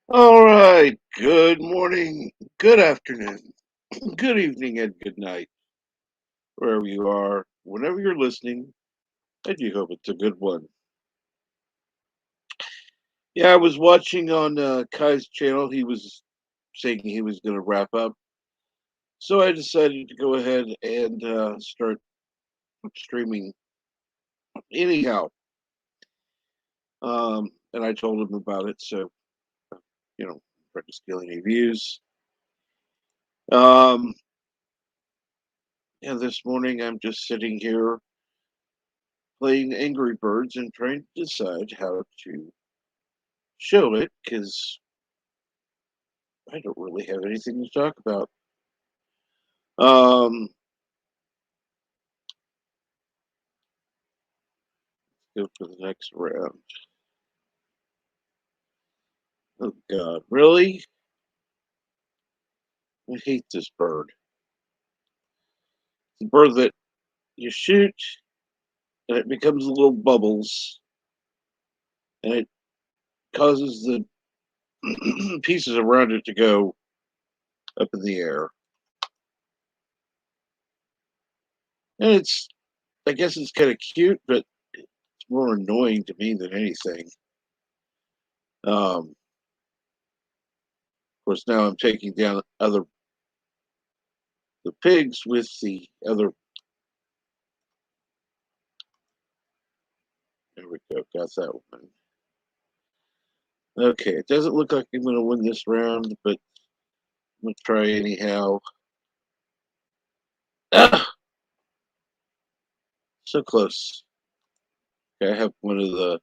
All right. Good morning, good afternoon, good evening, and good night, wherever you are, whenever you're listening. I do hope it's a good one. Yeah, I was watching on Kai's channel. He was saying he was going to wrap up. So I decided to go ahead and start streaming anyhow. And I told him about it. So, trying to steal any views. Um, yeah, this morning I'm just sitting here playing Angry Birds and trying to decide how to show it because I don't really have anything to talk about. Um, go for the next round. Oh God, really? I hate this bird. It's a bird that you shoot and it becomes little bubbles and it causes the pieces around it to go up in the air. And I guess it's kind of cute, but it's more annoying to me than anything. Of course, now I'm taking down the pigs with the other. There we go, got that one. Okay, it doesn't look like I'm going to win this round, but I'm going to try anyhow. Ah, so close. Okay, I have one of the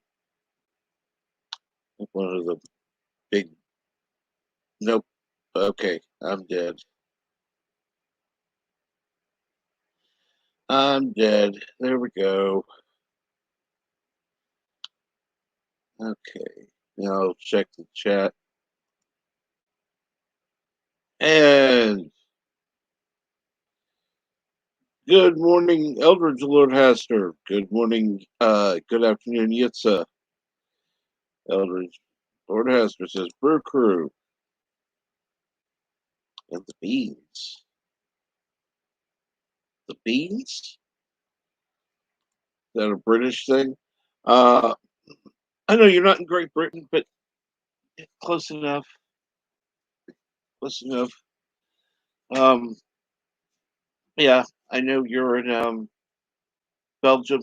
big. Nope. Okay, I'm dead. I'm dead. There we go. Okay, now I'll check the chat. And good morning, Eldridge Lord Haster. Good morning, good afternoon, Yitza. Eldridge Lord Haster says, Brew Crew and the beans. The beans? Is that a British thing? Uh, I know you're not in Great Britain, but close enough. Close enough. Um, yeah, I know you're in Belgium,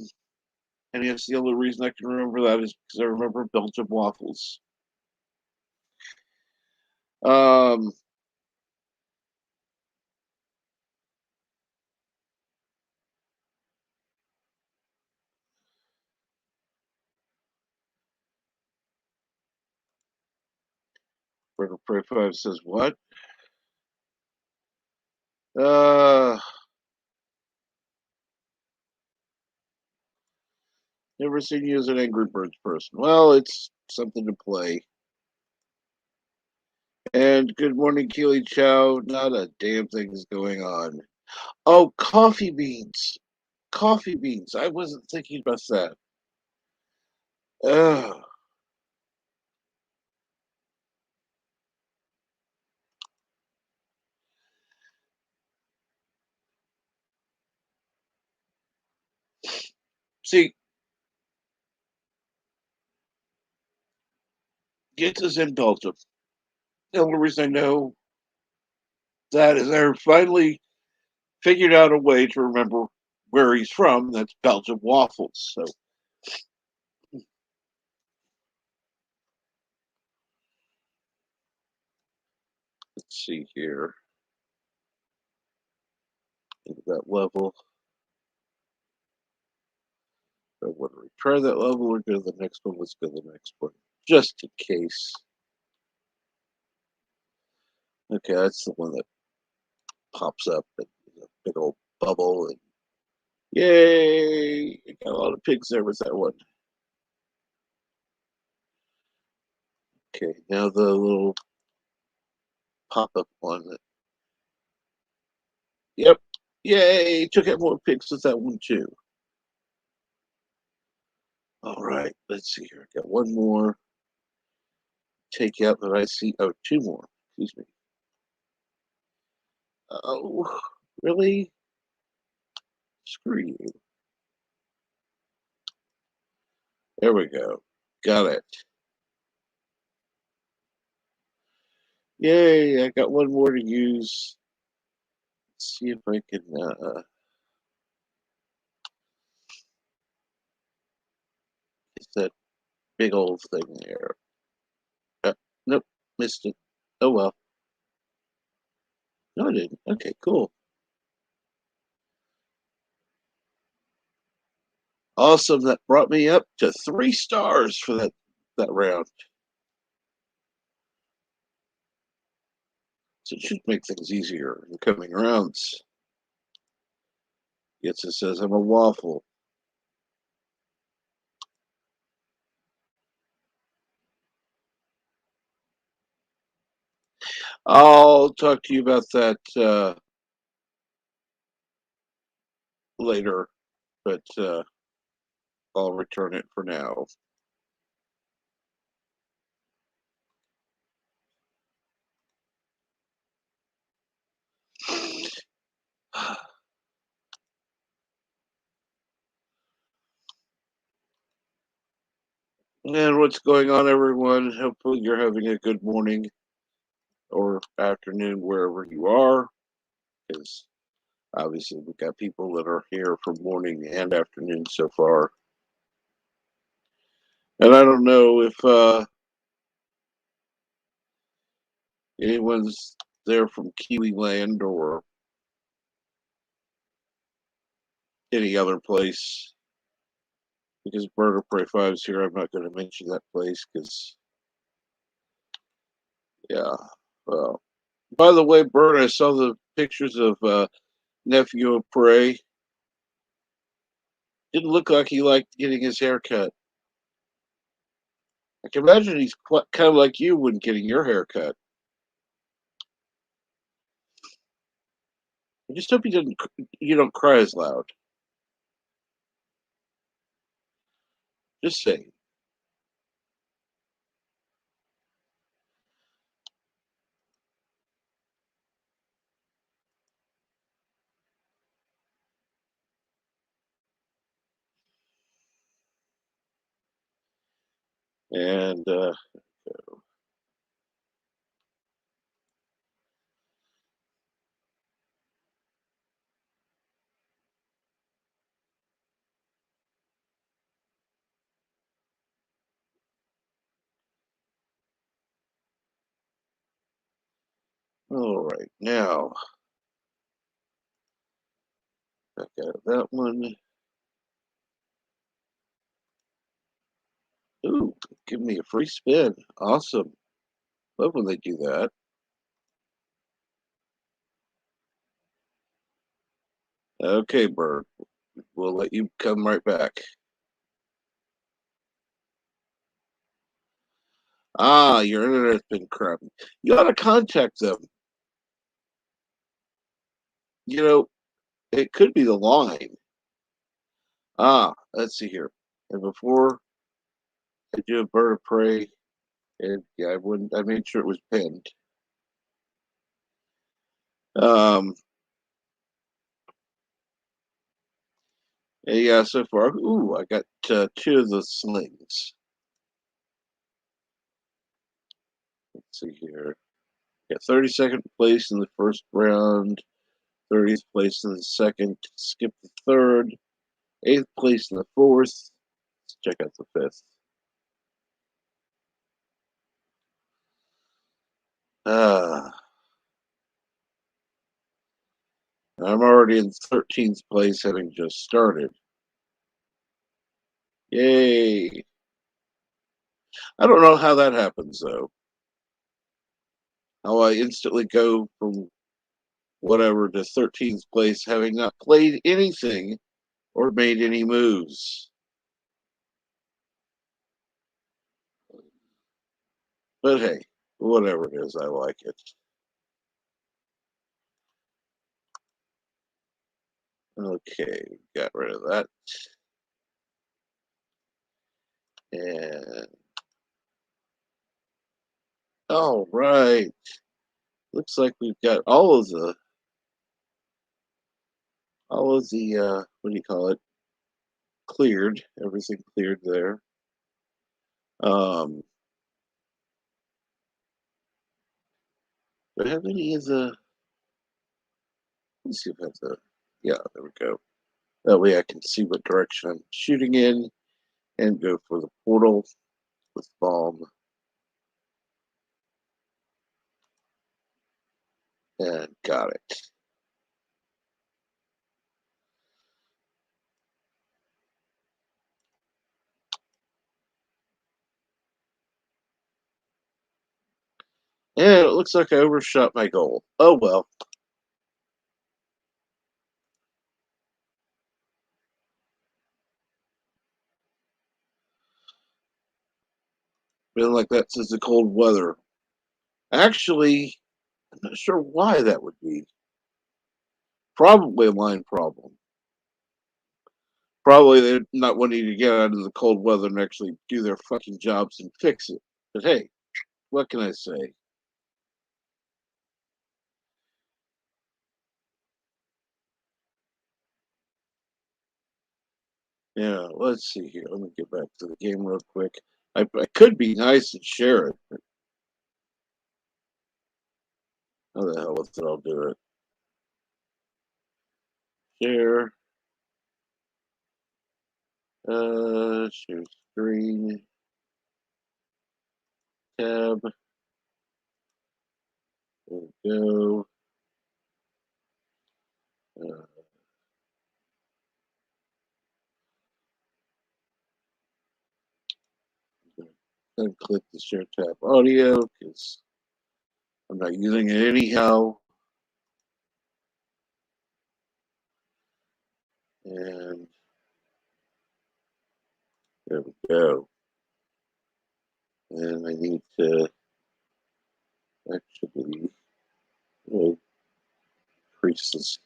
and that's the only reason I can remember that is because I remember Belgium waffles. Um, Brittle Prey 5 says, what? Uh, Never seen you as an Angry Birds person. Well, it's something to play. And good morning, Keely Chow. Not a damn thing is going on. Oh, coffee beans. Coffee beans. I wasn't thinking about that. Ugh. See, gets us in Belgium. The only reason I know that is I finally figured out a way to remember where he's from. That's Belgium waffles. So let's see here. Into that level. I want to retry that level or go to the next one. Let's go to the next one. Just in case. Okay, that's the one that pops up and a big old bubble and yay! I got a lot of pigs there with that one. Okay, now the little pop-up one. Yep. Yay! Took out more pigs with that one too. All right, let's see here. Got one more take out that I see. Oh, two more. Excuse me. Oh, really? Screw you. There we go. Got it. Yay! I got one more to use. Let's see if I can get that big old thing there. Nope, missed it. Oh well. No, I didn't. Okay, cool. Awesome. That brought me up to 3 stars for that round. So it should make things easier in coming rounds. Yes, it says I'm a waffle. I'll talk to you about that later, but I'll return it for now. And what's going on, everyone? Hopefully, you're having a good morning or afternoon wherever you are, because obviously we've got people that are here for morning and afternoon so far. And I don't know if anyone's there from Kiwi Land or any other place. Because Bird of Prey 5 is here, I'm not going to mention that place because, yeah. Well, by the way, Bird, I saw the pictures of Nephew of Prey. Didn't look like he liked getting his hair cut. I can imagine he's kind of like you when getting your hair cut. I just hope you don't cry as loud. Just saying. And all right, now back out of that one. Ooh, give me a free spin. Awesome. Love when they do that. Okay, Bird. We'll let you come right back. Ah, your internet's been crappy. You ought to contact them. You know, it could be the line. Let's see here. And before I do a bird of prey, and yeah, I made sure it was pinned. Um, yeah, so far, ooh, I got two of the slings. Let's see here. Got 32nd place in the first round, 30th place in the second, skip the third, 8th place in the fourth. Let's check out the fifth. Ah, I'm already in 13th place, having just started. Yay! I don't know how that happens though. How I instantly go from whatever to 13th place, having not played anything or made any moves. But hey, whatever it is, I like it. Okay, got rid of that. And all right. Looks like we've got all of the what do you call it? Cleared. Everything cleared there. Um do I have any of the let's see if I have the yeah, there we go. That way I can see what direction I'm shooting in and go for the portal with bomb and got it. And it looks like I overshot my goal. Oh well. Been like that since the cold weather. Actually, I'm not sure why that would be. Probably a line problem. Probably they're not wanting to get out of the cold weather and actually do their fucking jobs and fix it. But hey, what can I say? Yeah, let's see here. Let me get back to the game real quick. I could be nice and share it, but how the hell with it? I'll do it. Share. Share screen. Tab. There we go. Uh, then click the share tab audio because I'm not using it anyhow. And there we go. And I need to actually increase this.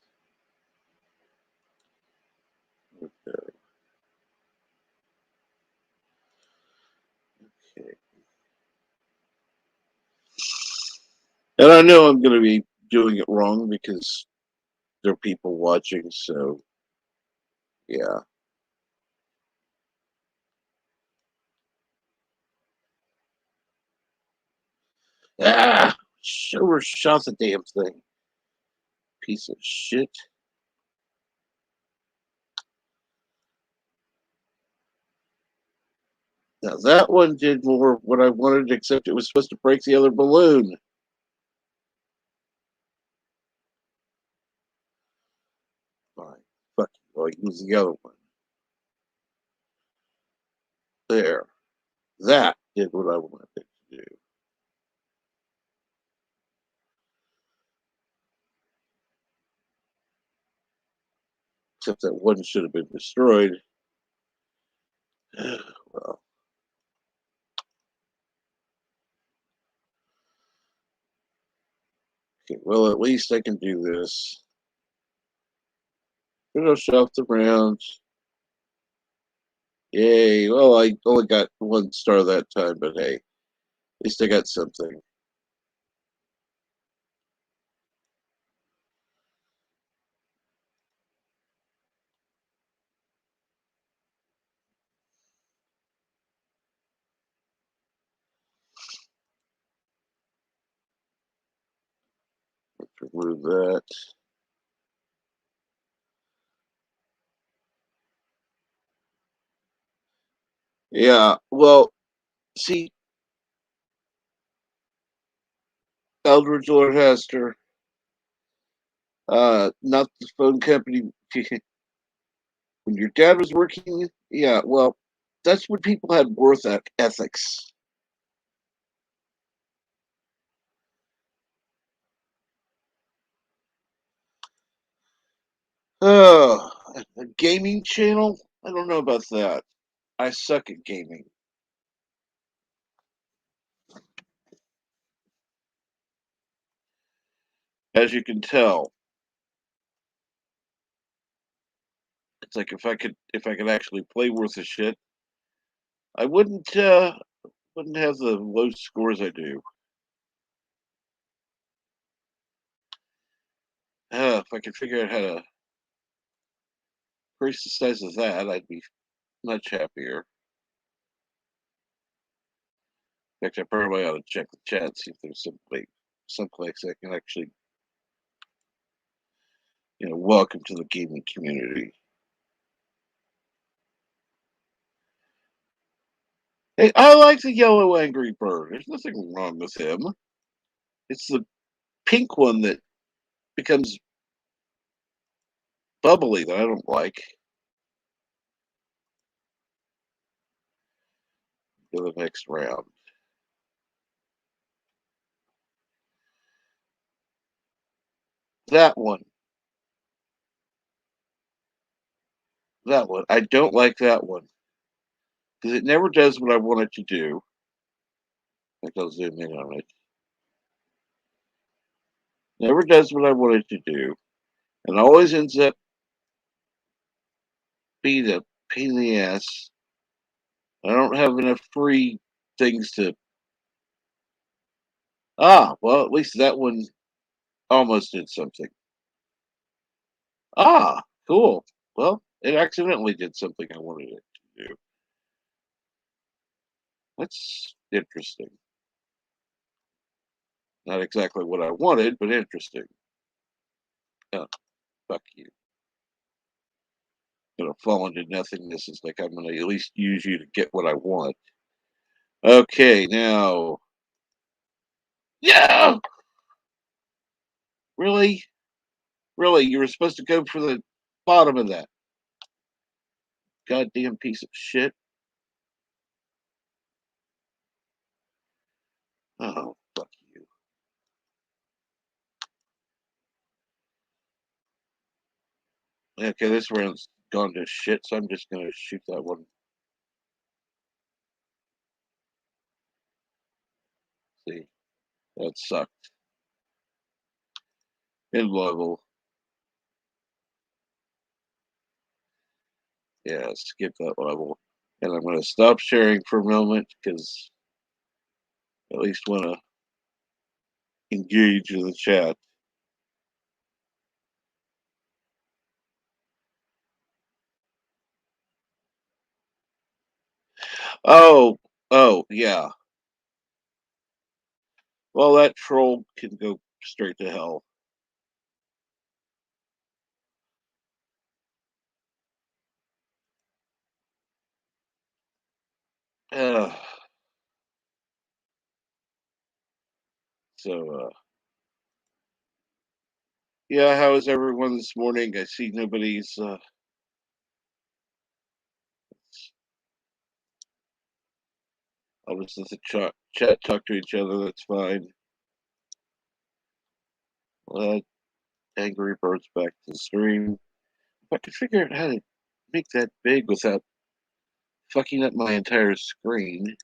Okay. And I know I'm going to be doing it wrong because there are people watching. So, yeah. Ah! Overshot the damn thing. Piece of shit. Now, that one did more what I wanted, except it was supposed to break the other balloon. Fine. Fuck you. I'll use the other one. There. That did what I wanted it to do. Except that one should have been destroyed. Well, okay, well, at least I can do this. Finish off the round. Yay. Well, I only got 1 star that time, but hey, at least I got something. Remove that. Yeah, well, see, Eldridge Lord Hester, not the phone company. When your dad was working, yeah, well, that's when people had ethics. Oh, a gaming channel? I don't know about that. I suck at gaming. As you can tell, it's like if I could actually play worth a shit, I wouldn't have the low scores I do. If I could figure out how to increase the size of that, I'd be much happier. In fact, I probably ought to check the chat, see if there's some place I can actually, welcome to the gaming community. Hey, I like the yellow angry bird. There's nothing wrong with him. It's the pink one that becomes bubbly that I don't like. For the next round. That one. That one. I don't like that one because it never does what I want it to do. I think I'll zoom in on it. Never does what I want it to do, and always ends up being a pain in the ass. I don't have enough free things to. Well, at least that one almost did something. Cool. Well, it accidentally did something I wanted it to do. That's interesting. Not exactly what I wanted, but interesting. Oh, fuck you. Gonna fall into nothingness. It's like I'm gonna at least use you to get what I want. Okay, now. Yeah! Really? Really? You were supposed to go for the bottom of that goddamn piece of shit? Oh, fuck you. Okay, this round's gone to shit, so I'm just gonna shoot that one. See, that sucked. In level. Yeah, skip that level. And I'm gonna stop sharing for a moment because I at least wanna engage in the chat. Oh, yeah. Well, that troll can go straight to hell. Uh, so, yeah, how is everyone this morning? I see nobody's. I'll just let the chat talk to each other. That's fine. Let Angry Birds back to the stream. If I could figure out how to make that big without fucking up my entire screen.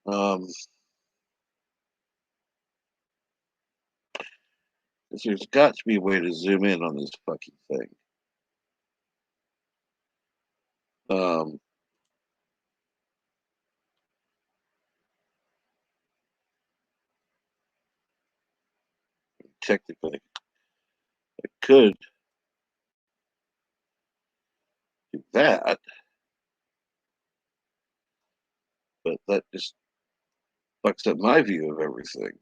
Um, there's got to be a way to zoom in on this fucking thing. Um, Technically, I could do that, but that just fucks up my view of everything.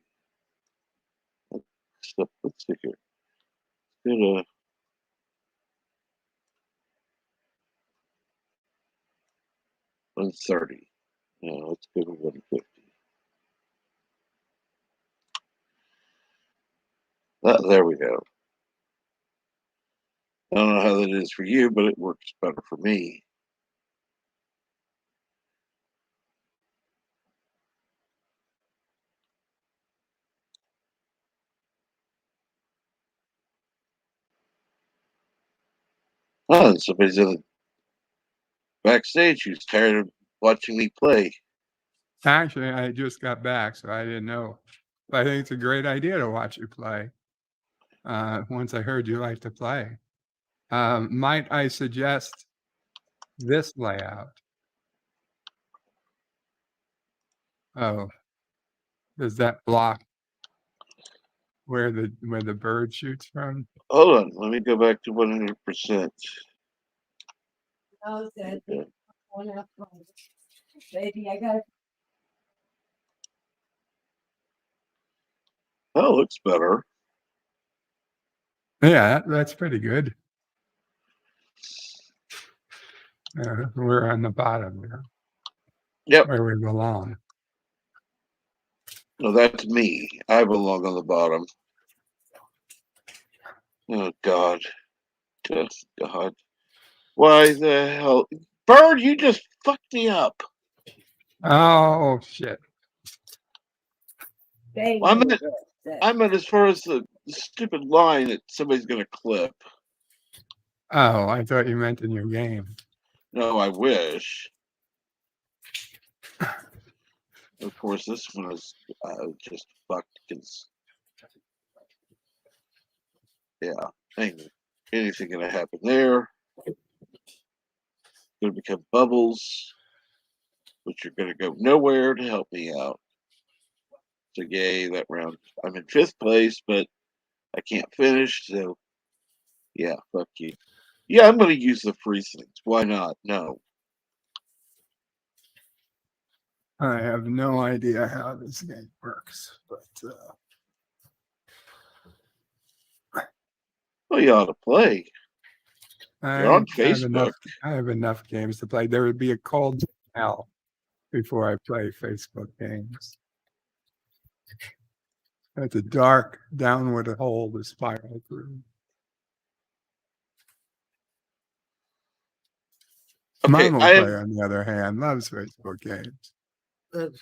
So let's see here. Go to 130. No, let's go to 150. There we go. I don't know how that is for you, but it works better for me. Oh, and somebody's in the backstage who's tired of watching me play. Actually, I just got back, so I didn't know. But I think it's a great idea to watch you play. Once I heard you like to play. Might I suggest this layout? Oh, does that block where the bird shoots from? Hold on, let me go back to 100%. Okay. Baby, I got Oh, looks better. Yeah, that's pretty good. We're on the bottom there. Yep. Where we belong. No, that's me. I belong on the bottom. Oh, God. Just God. Why the hell? Bird, you just fucked me up. Oh, shit. Well, I meant as far as the stupid line that somebody's going to clip. Oh, I thought you meant in your game. No, I wish. Of course, this one is just fucked because, yeah, ain't anything going to happen there. Going to become bubbles, which are going to go nowhere to help me out. So, yay, that round. I'm in 5th place, but I can't finish, so yeah, fuck you. Yeah, I'm going to use the freeze things. Why not? No. I have no idea how this game works, but Well, you ought to play. You're on I Facebook. have enough games to play. There would be a cold hell before I play Facebook games. It's a dark downward hole to spiral through. Okay, Mom will play, on the other hand, loves Facebook games.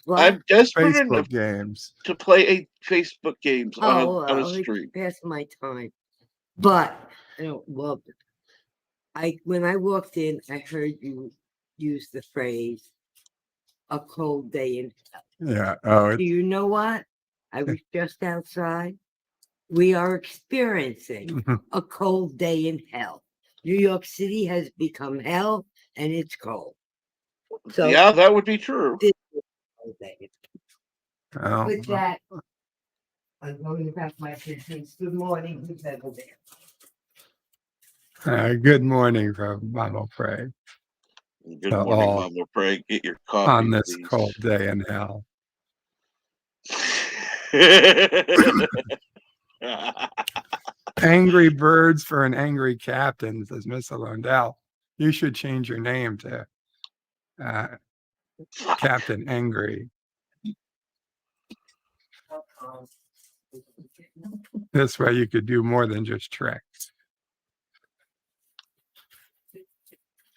I'm desperate Facebook enough games. to play Facebook games on a it's stream. past my time, but I don't love it. When I walked in, I heard you use the phrase "a cold day in hell." Yeah. Oh, Do you know what? I was just outside. We are experiencing a cold day in hell. New York City has become hell, and it's cold. So yeah, that would be true. this is a cold day. oh. With that, I'm going to pack my business. Good morning, who's over there? Good morning from Mama Pray. Good morning, Mama Pray. Get your coffee, on this please. cold day in hell. Angry birds for an angry captain, says Miss Londell. You should change your name to Captain Angry. This way you could do more than just tricks.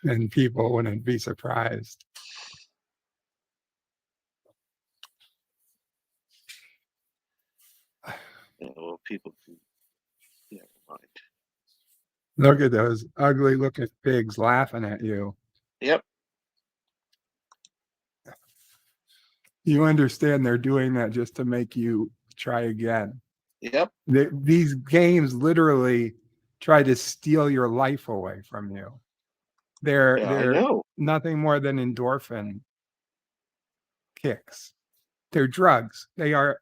And people wouldn't be surprised. Well, people can. Never mind. Look at those ugly looking pigs laughing at you. Yep. You understand they're doing that just to make you try again. Yep. These games literally try to steal your life away from you. They're Yeah, I know. nothing more than endorphin kicks. They're drugs. They are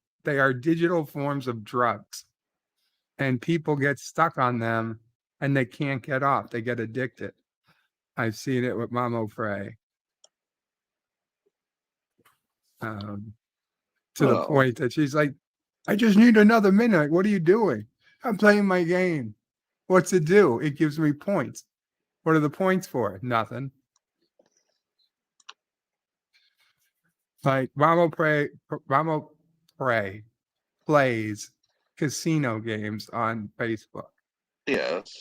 digital forms of drugs. And people get stuck on them and they can't get off. They get addicted. I've seen it with Mamo Frey. To the Oh, point that she's like, I just need another minute. What are you doing? I'm playing my game. What's it do? It gives me points. What are the points for? Nothing. Like Mamo Prey plays casino games on Facebook. yes.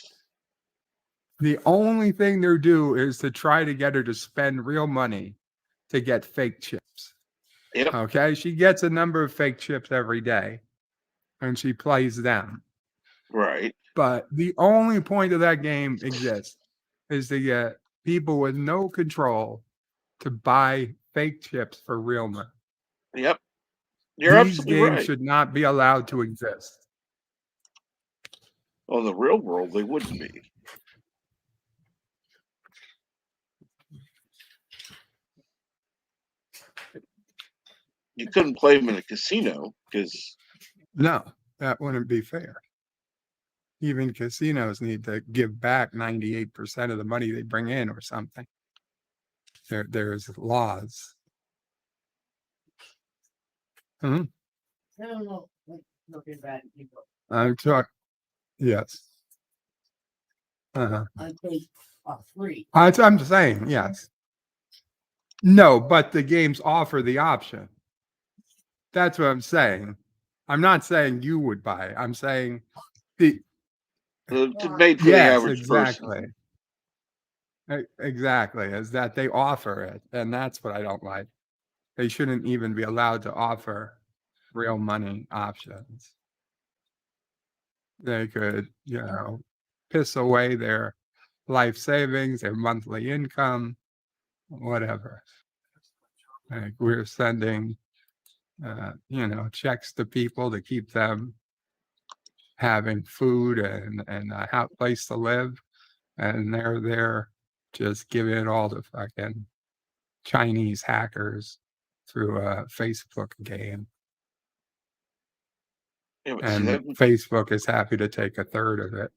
The only thing they do is to try to get her to spend real money to get fake chips. Yep. Okay, she gets a number of fake chips every day and she plays them. Right. But the only point of that game exists is to get people with no control to buy fake chips for real money. Yep. You're These absolutely games right. should not be allowed to exist. Well, in the real world, they wouldn't be. You couldn't play them in a casino because No, that wouldn't be fair. Even casinos need to give back 98% of the money they bring in or something. There's laws. Hmm? I don't know. Looking bad people. I'm talking. Yes. Uh-huh. I think are free. I'm saying, yes. No, but the games offer the option. That's what I'm saying. I'm not saying you would buy it. I'm saying the made for the yes, average exactly. person. Exactly, is that they offer it, and that's what I don't like. They shouldn't even be allowed to offer real money options. They could, piss away their life savings, their monthly income, whatever. Like we're sending, checks to people to keep them having food and a place to live, and they're there just giving it all to fucking Chinese hackers through a Facebook game. Yeah, but see, And Facebook is happy to take a third of it.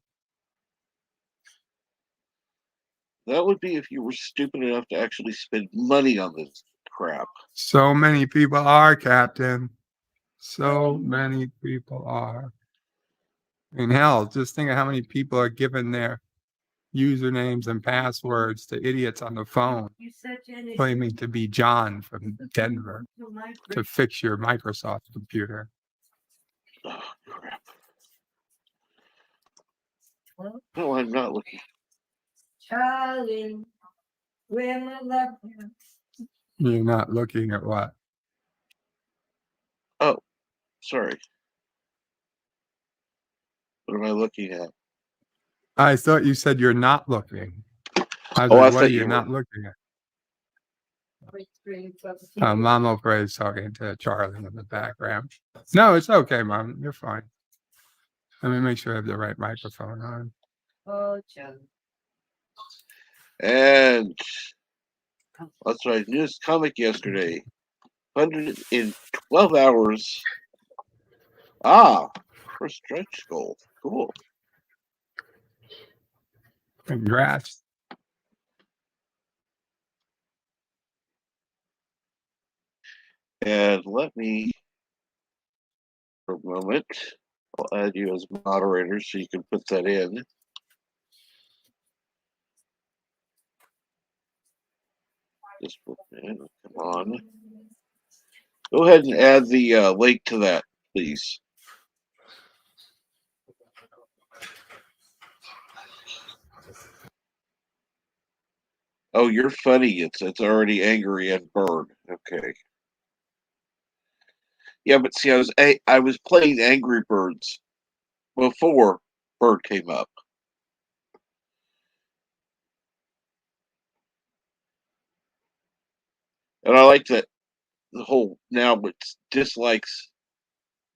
that would be if you were stupid enough to actually spend money on this crap. So many people are, Captain. So many people are. And hell, just think of how many people are giving their usernames and passwords to idiots on the phone, claiming to be John from Denver to fix your Microsoft computer. Oh, crap. No, I'm not looking. Charlie, where my love? You're not looking at what? Oh, sorry. What am I looking at? I thought you said you're not looking. I was Oh, I like, what are thought you you were. not looking at? Mom O'Brien is talking to Charlie in the background. No, it's okay, Mom. You're fine. Let me make sure I have the right microphone on. Oh, Charlie. And that's right. Newest comic yesterday. 112 hours. First stretch goal. Cool. Congrats. And let me, for a moment, I'll add you as moderator so you can put that in. Just put it in. Come on. Go ahead and add the link to that, please. Oh, you're funny. It's already angry and bird. Okay. Yeah, but see, I was playing Angry Birds before Bird came up. And I like that the whole now it's dislikes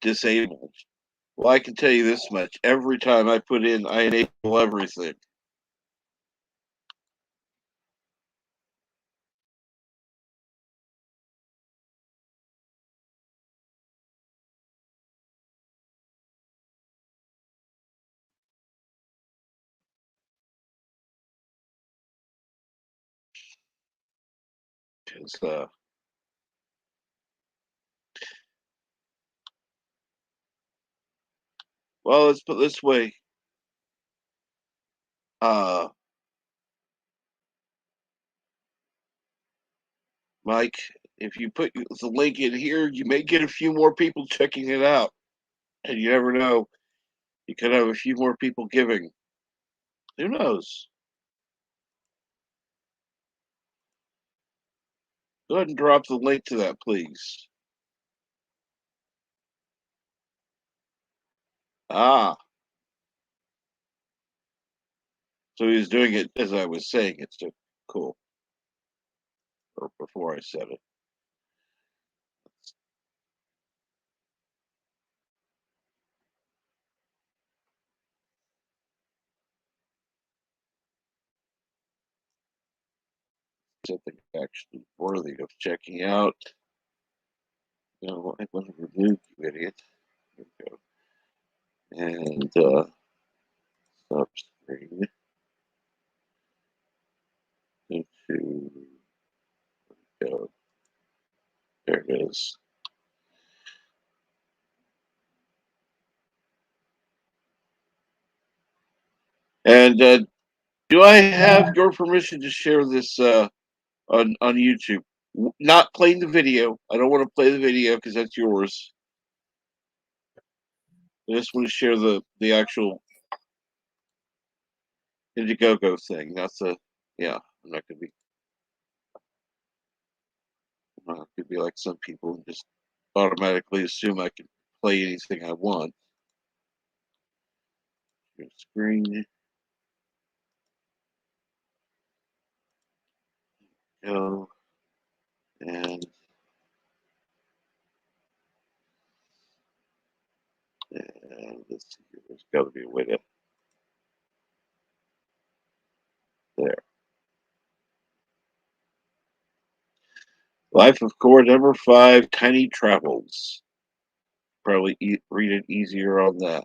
disabled. Well, I can tell you this much. Every time I put in I enable everything. 'Cause, well, let's put it this way. Uh, Mike, if you put the link in here, you may get a few more people checking it out. And you never know. You could have a few more people giving. Who knows? Go ahead and drop the link to that, please. Ah, so he's doing it as I was saying it. So cool. Or before I said it. Something actually worthy of checking out. No, I want to remove you, idiot. There we go. And stop screen. Into go. There it is. And do I have your permission to share this on YouTube? Not playing the video. I don't want to play the video because that's yours. I just want to share the actual Indiegogo thing. That's a yeah. I'm not gonna be. I'm not gonna be like some people and just automatically assume I can play anything I want. Your screen. Go and let's see. There's got to be a way to there. Life of Core number 5, Tiny Travels. Probably read it easier on that.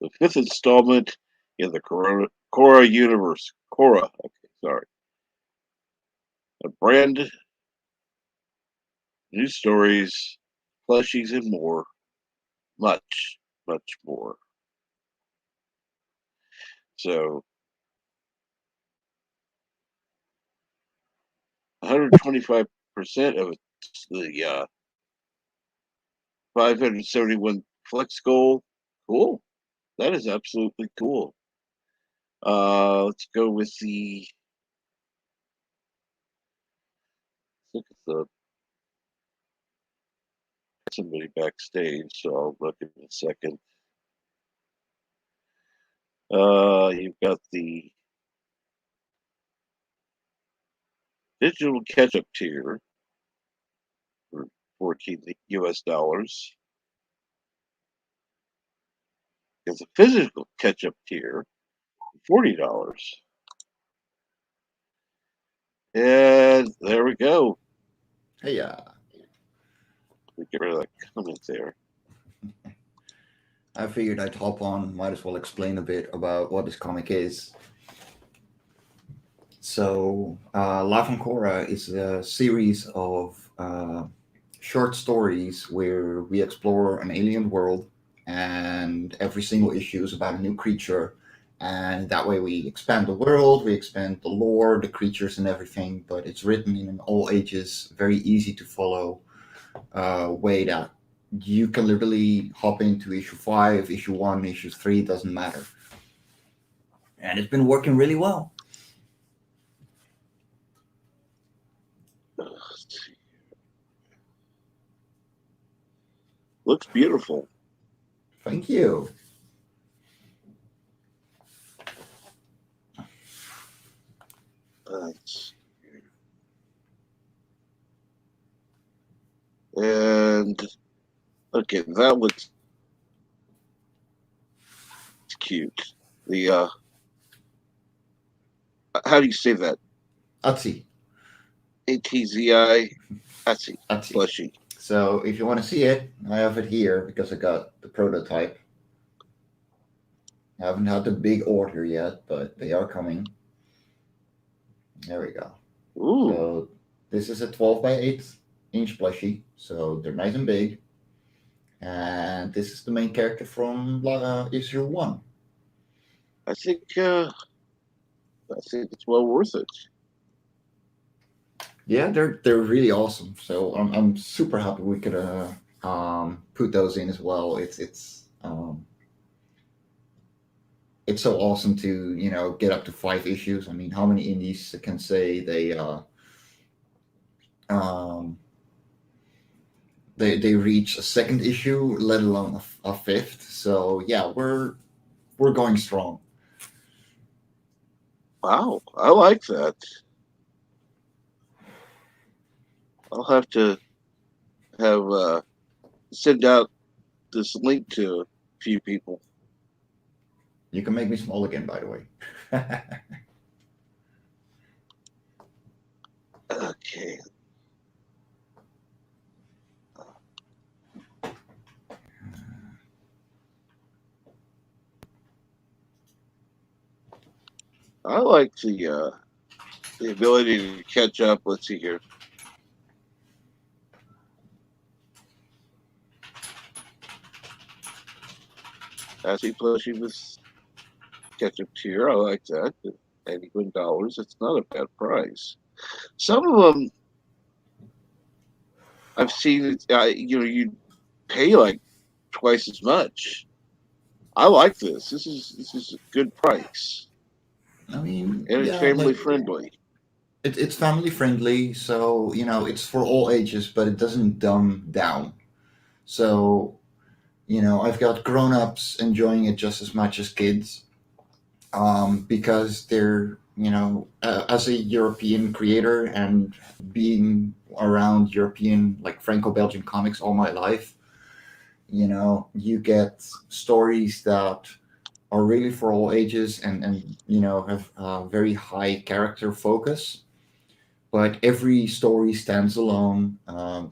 The 5th installment in the Korra universe. Korra, okay, sorry. A brand new stories, plushies, and more. Much, much more. So, 125% of the 571 flex goal. Cool. That is absolutely cool. Let's go with the. Look at the somebody backstage, so I'll look in a second. You've got the digital catch-up tier for 14 US dollars. There's a physical catch-up tier, $40. And there we go. Hey, yeah. We get rid of that comment there. I figured I'd hop on, might as well explain a bit about what this comic is. So, Life on Korra is a series of short stories where we explore an alien world, and every single issue is about a new creature. And that way, we expand the world, we expand the lore, the creatures, and everything. But it's written in an all ages, very easy to follow way that you can literally hop into issue 5, issue 1, issue 3, doesn't matter. And it's been working really well. Looks beautiful. Thank you. And okay, that looks cute. The how do you say that? Atzi. ATZI. Atzi. Atzi. Plushie. So if you want to see it, I have it here because I got the prototype. I haven't had the big order yet, but they are coming. There we go. Ooh, So this is a 12 by 8 inch plushie, so they're nice and big. And this is the main character from Issue 1. I think it's well worth it. Yeah, they're really awesome. So I'm super happy we could put those in as well. It's so awesome to get up to 5 issues. I mean, how many indies can say um, they reach a second issue, let alone a fifth? So yeah, we're going strong. Wow, I like that. I'll have to have send out this link to a few people. You can make me small again, by the way. Okay. I like the ability to catch up. Let's see here. Passy plushie with ketchup tier. I like that. $91. It's not a bad price. Some of them I've seen it. You pay like twice as much. I like this. This is a good price, I mean, and it's yeah, family like friendly. it's family friendly, so it's for all ages, but it doesn't dumb down. So I've got grown-ups enjoying it just as much as kids, because they're as a European creator and being around European, like Franco-Belgian comics all my life. You get stories that are really for all ages, and have very high character focus, but every story stands alone.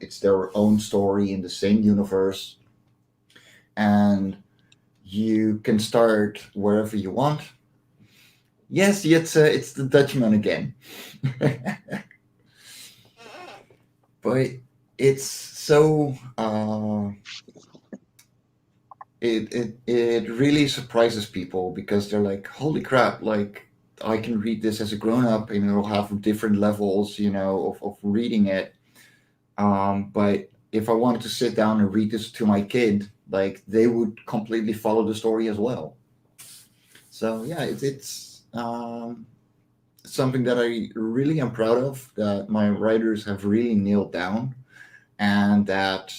It's their own story in the same universe, and you can start wherever you want. Yes, it's the Dutchman again. But it's so it really surprises people, because they're like, holy crap, like I can read this as a grown up, and it'll have different levels, of reading it. But if I wanted to sit down and read this to my kid, like they would completely follow the story as well. So yeah, it's something that I really am proud of, that my writers have really nailed down, and that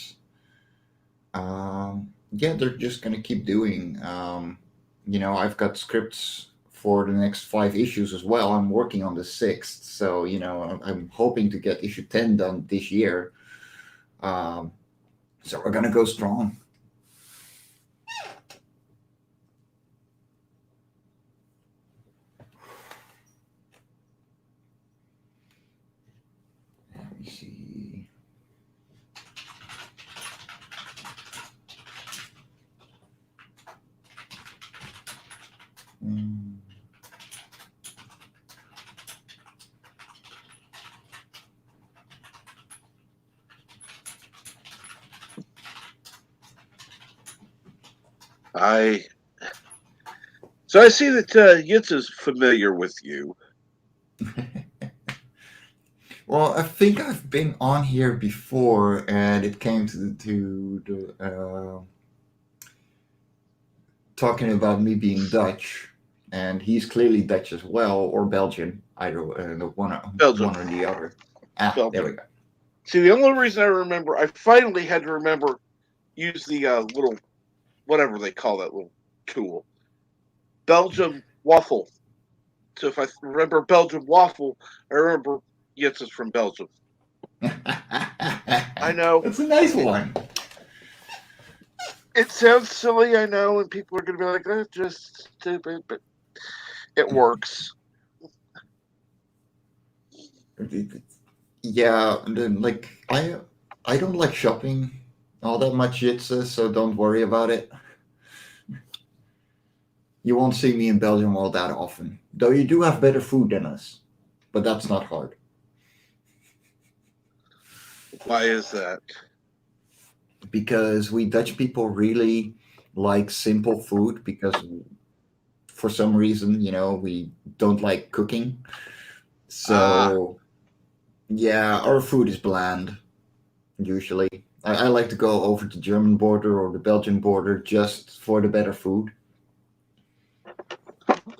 yeah, they're just gonna keep doing. I've got scripts for the next 5 issues as well. I'm working on the sixth, so I'm hoping to get issue 10 done this year. Um, so we're gonna go strong. Let me see. Mm. I see that Yitz is familiar with you. Well, I think I've been on here before, and it came to the talking about me being Dutch, and he's clearly Dutch as well, or Belgian, either Belgium. one or the other. Ah, there we Belgium. go. See, the only reason I remember, I finally had to remember use the little whatever they call that little tool, Belgium waffle. So if I remember Belgium waffle, I remember Yitz is from Belgium. I know That's a nice it, one. it sounds silly, I know, and people are going to be like, "That's just stupid," but it works. Yeah, and then, like I don't like shopping all that much, Jitsa, so don't worry about it. You won't see me in Belgium all that often, though you do have better food than us. but that's not hard. Why is that? Because we Dutch people really like simple food because for some reason, we don't like cooking. Ah, So, yeah, our food is bland usually. I like to go over the German border or the Belgian border just for the better food.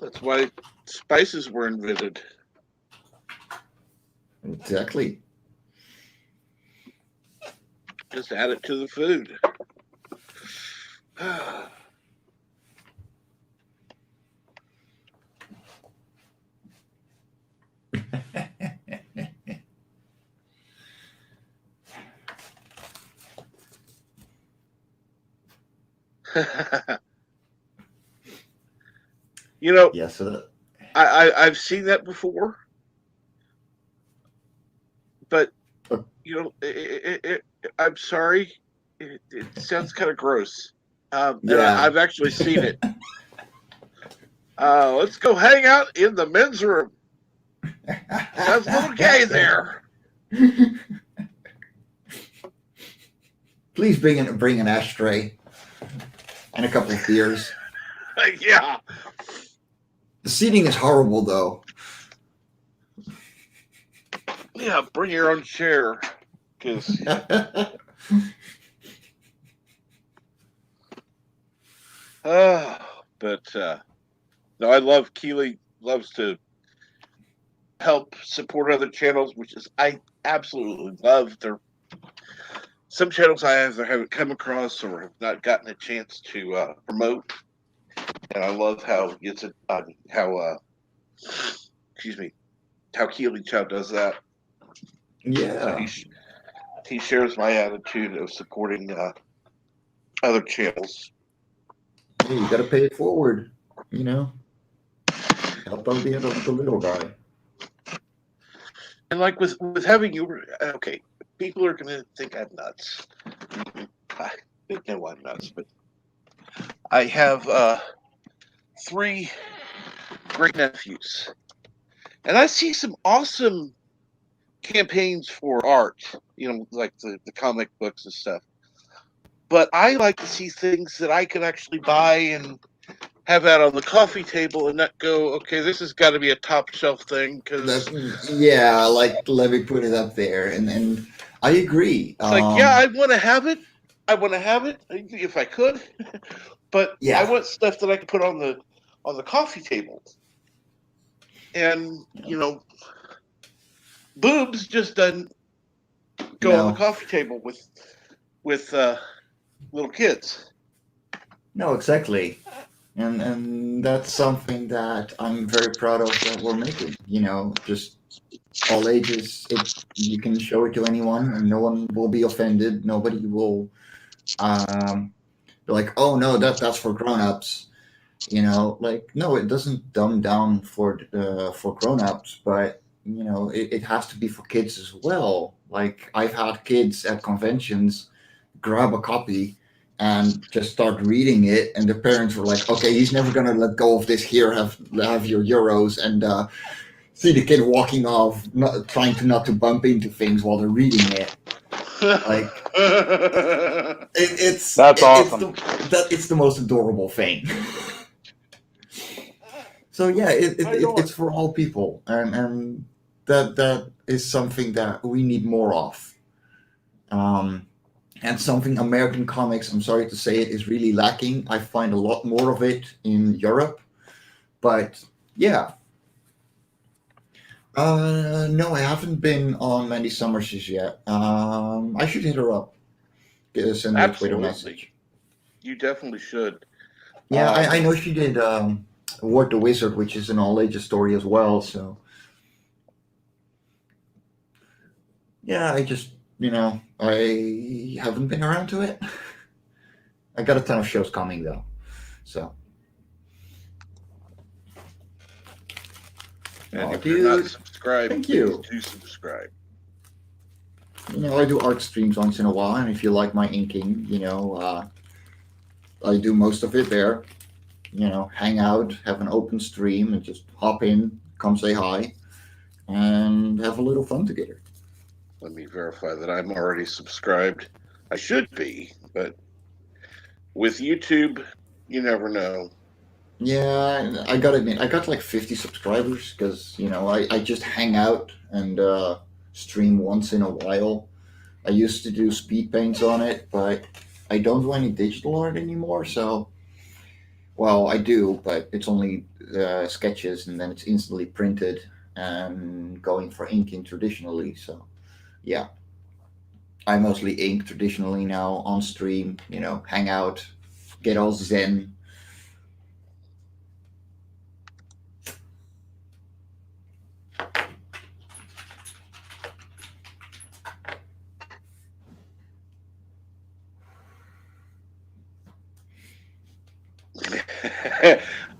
that's why spices were invented. Exactly. Just add it to the food. You know, Yeah, so that, I've seen that before, but uh, I'm sorry, it sounds kind of gross. And yeah. I've actually seen it. Let's go hang out in the men's room. Sounds a little gay there. Please bring an ashtray and a couple of beers. Yeah. The seating is horrible, though. Yeah, bring your own chair. Because, but no, I love Keeley loves to help support other channels, which is I absolutely love. There some channels I either haven't come across or have not gotten a chance to promote, and I love how it's how excuse me how Keeley Chow does that. So Yeah. he shares my attitude of supporting other channels. Hey, you gotta pay it forward. You know, help out the little guy. And like with having you, okay, people are gonna think I'm nuts. I know I'm nuts, but I have three great nephews, and I see some awesome campaigns for art. You know, like the comic books and stuff. But I like to see things that I can actually buy and have that on the coffee table and not go, okay, this has got to be a top shelf thing because Yeah, like let me put it up there, and I agree. it's like, yeah, I want to have it. I want to have it if I could, but I Yeah, want stuff that I can put on the coffee table. And boobs just doesn't go on the no, coffee table with little kids. no, exactly, and that's something that I'm very proud of that we're making. Just all ages. You can show it to anyone, and no one will be offended. Nobody will be like, "Oh no, that's for grown-ups." Like no, it doesn't dumb down for grown-ups, but it has to be for kids as well. Like I've had kids at conventions grab a copy and just start reading it, and the parents were like, "Okay, he's never gonna let go of this. Here, have your euros," and see the kid walking off, not trying to not to bump into things while they're reading it. Like That's awesome. it's the most adorable thing. So yeah, it's for all people, and that is something that we need more of. Um, and something American comics, I'm sorry to say it, is really lacking. I find a lot more of it in Europe, but yeah. No, I haven't been on Mandy Summers yet. I should hit her up, send her a Twitter Absolutely, message. you definitely should. Yeah, I know she did Ward the Wizard, which is an all ages story as well. So yeah, I haven't been around to it. I got a ton of shows coming though. So, And oh, if you're not dude, subscribed, thank please you. do subscribe. I do art streams once in a while, and if you like my inking, I do most of it there. Hang out, have an open stream, and just hop in, come say hi. and have a little fun together. Let me verify that I'm already subscribed. I should be, but with YouTube, you never know. Yeah, I gotta admit, I got like 50 subscribers because, I just hang out and stream once in a while. I used to do speed paints on it, but I don't do any digital art anymore. So, well, I do, but it's only sketches and then it's instantly printed and going for inking traditionally. So, yeah, I mostly ink traditionally now on stream, hang out, get all zen.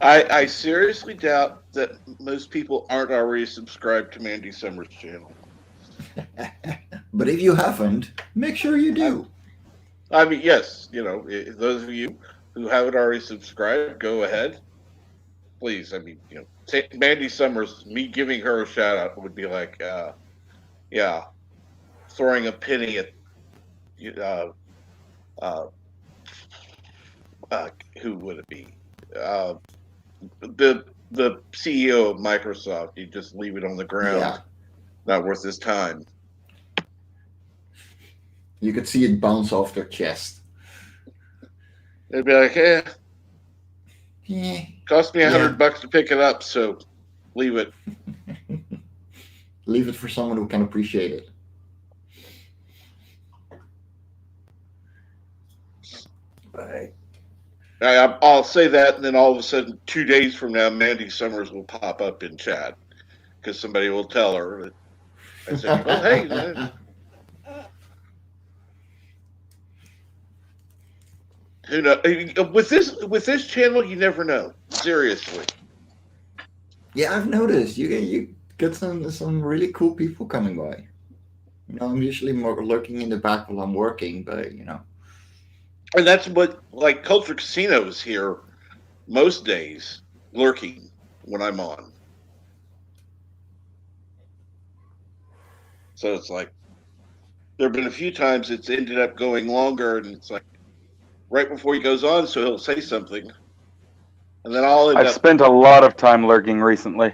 I seriously doubt that most people aren't already subscribed to Mandy Summers' channel. But if you haven't, make sure you do. I mean, yes, those of you who haven't already subscribed, go ahead. Please, I mean, Mandy Summers, me giving her a shout out would be like, yeah, throwing a penny at, uh, uh, who would it be? Uh, the CEO of Microsoft. You just leave it on the ground, Yeah, not worth his time. you could see it bounce off their chest. They'd be like, Yeah, cost me yeah. $100 to pick it up, so leave it. Leave it for someone who can appreciate it. Right. I'll say that, and then all of a sudden, 2 days from now, Mandy Summers will pop up in chat because somebody will tell her that I said, "Oh, hey, who knows?" With this channel, you never know. Seriously. Yeah, I've noticed you get some really cool people coming by. I'm usually more lurking in the back while I'm working, but And that's what, like, Culture Casino is here most days, lurking when I'm on. So it's like, there have been a few times it's ended up going longer, and it's like, right before he goes on, so he'll say something. And then I'll end I've up, spent a lot of time lurking recently.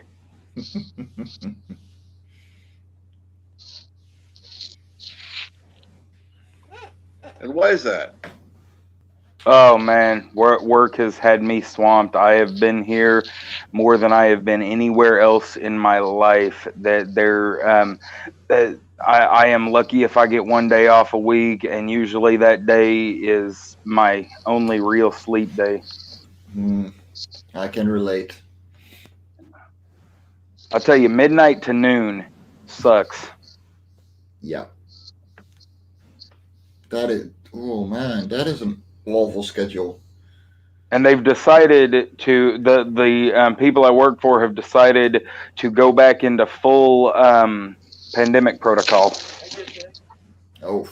and why is that? Oh man, work has had me swamped. I have been here more than I have been anywhere else in my life. I am lucky if I get one day off a week, and usually that day is my only real sleep day. I can relate. I'll tell you, midnight to noon sucks. Yeah. That is an awful schedule. And they've decided to the people I work for have decided to go back into full pandemic protocol. Oh,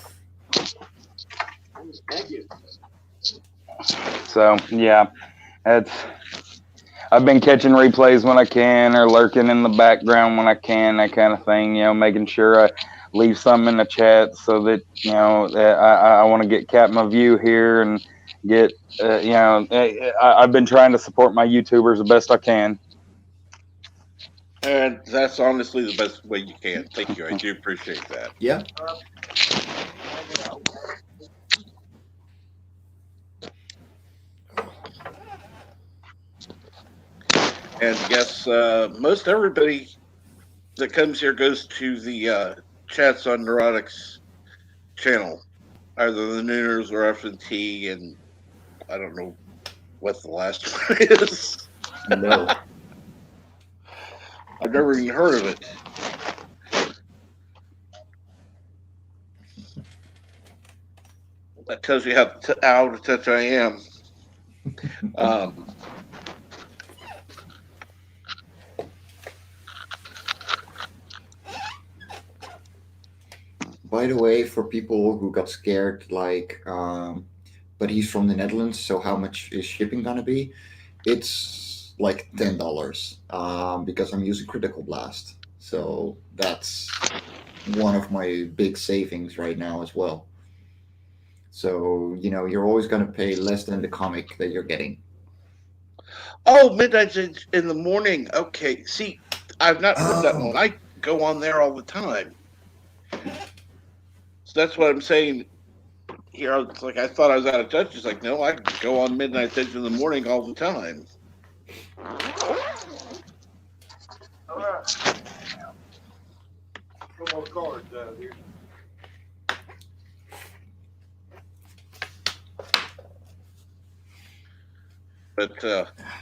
So yeah, I've been catching replays when I can, or lurking in the background when I can, that kind of thing. Making sure I leave something in the chat so that I want to get my view here and get I've been trying to support my YouTubers the best I can. And that's honestly the best way you can. Thank you. I do appreciate that. yeah. And yes, most everybody that comes here goes to the Chats on Neurotics channel, either the Nooners or F&T, and I don't know what the last one is. No. I've never even heard of it. That tells you how out of touch I am. By the way, for people who got scared, but he's from the Netherlands, so how much is shipping gonna be? It's like $10, because I'm using Critical Blast. So that's one of my big savings right now as well. So, you're always going to pay less than the comic that you're getting. Oh, midnight in the morning. Okay. See, I've not heard that Oh, one. I go on there all the time. So that's what I'm saying here. It's like I thought I was out of touch. It's like, no, I go on midnight edge in the morning all the time. All right. Some more cards out here. But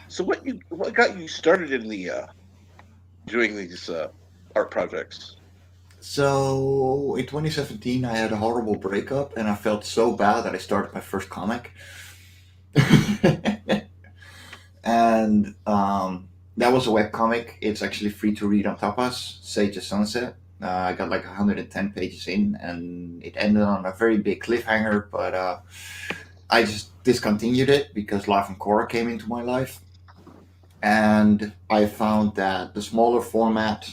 so what got you started in the doing these art projects? so in 2017, I had a horrible breakup and I felt so bad that I started my first comic. And that was a web comic. It's actually free to read on Tapas, Sage of Sunset. I got like 110 pages in, and it ended on a very big cliffhanger. But I just discontinued it because Life and Cora came into my life, and I found that the smaller format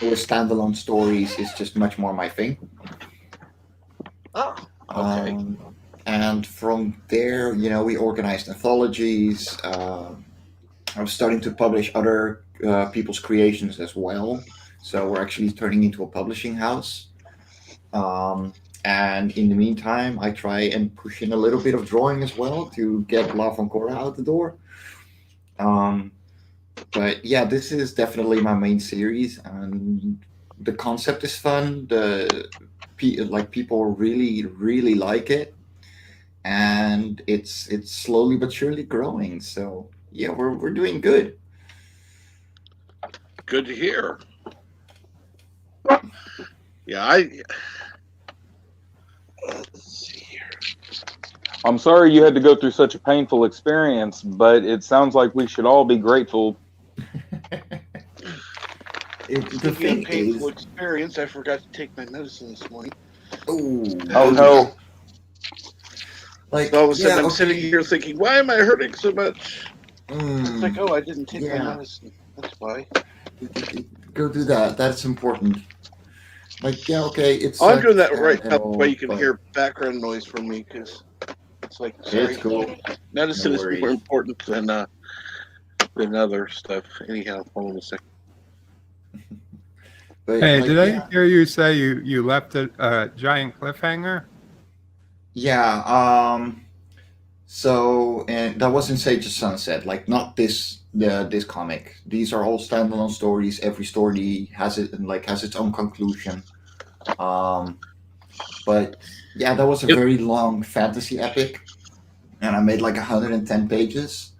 with standalone stories is just much more my thing. Oh, okay. And from there, we organized anthologies. I was starting to publish other people's creations as well. So we're actually turning into a publishing house. And in the meantime, I try and push in a little bit of drawing as well to get La Cora out the door. But yeah, this is definitely my main series, and the concept is fun. People really really like it, and it's slowly but surely growing. So yeah, we're doing good. Good to hear. Yeah, let's see here. I'm sorry you had to go through such a painful experience, but it sounds like we should all be grateful. The Speaking thing of painful is, experience, I forgot to take my medicine this morning. Oh no. like So all of a sudden, yeah, I'm okay. sitting here thinking, why am I hurting so much? It's like, Mm, oh, I didn't take my yeah, medicine. That's why. go do that. That's important. Like yeah, okay, it Oh, I'm doing sucks that right and now. Why all, you can but hear background noise from me? Because it's like, it's sorry, cool. No medicine is more worries. important than other stuff. Anyhow, hold on a second. But Hey, like did I yeah, hear you say you left a giant cliffhanger? yeah. So and that was in Sage of Sunset. Like not this comic. These are all standalone stories. Every story has its own conclusion. Um, but yeah, that was a very long fantasy epic, and I made like 110 pages.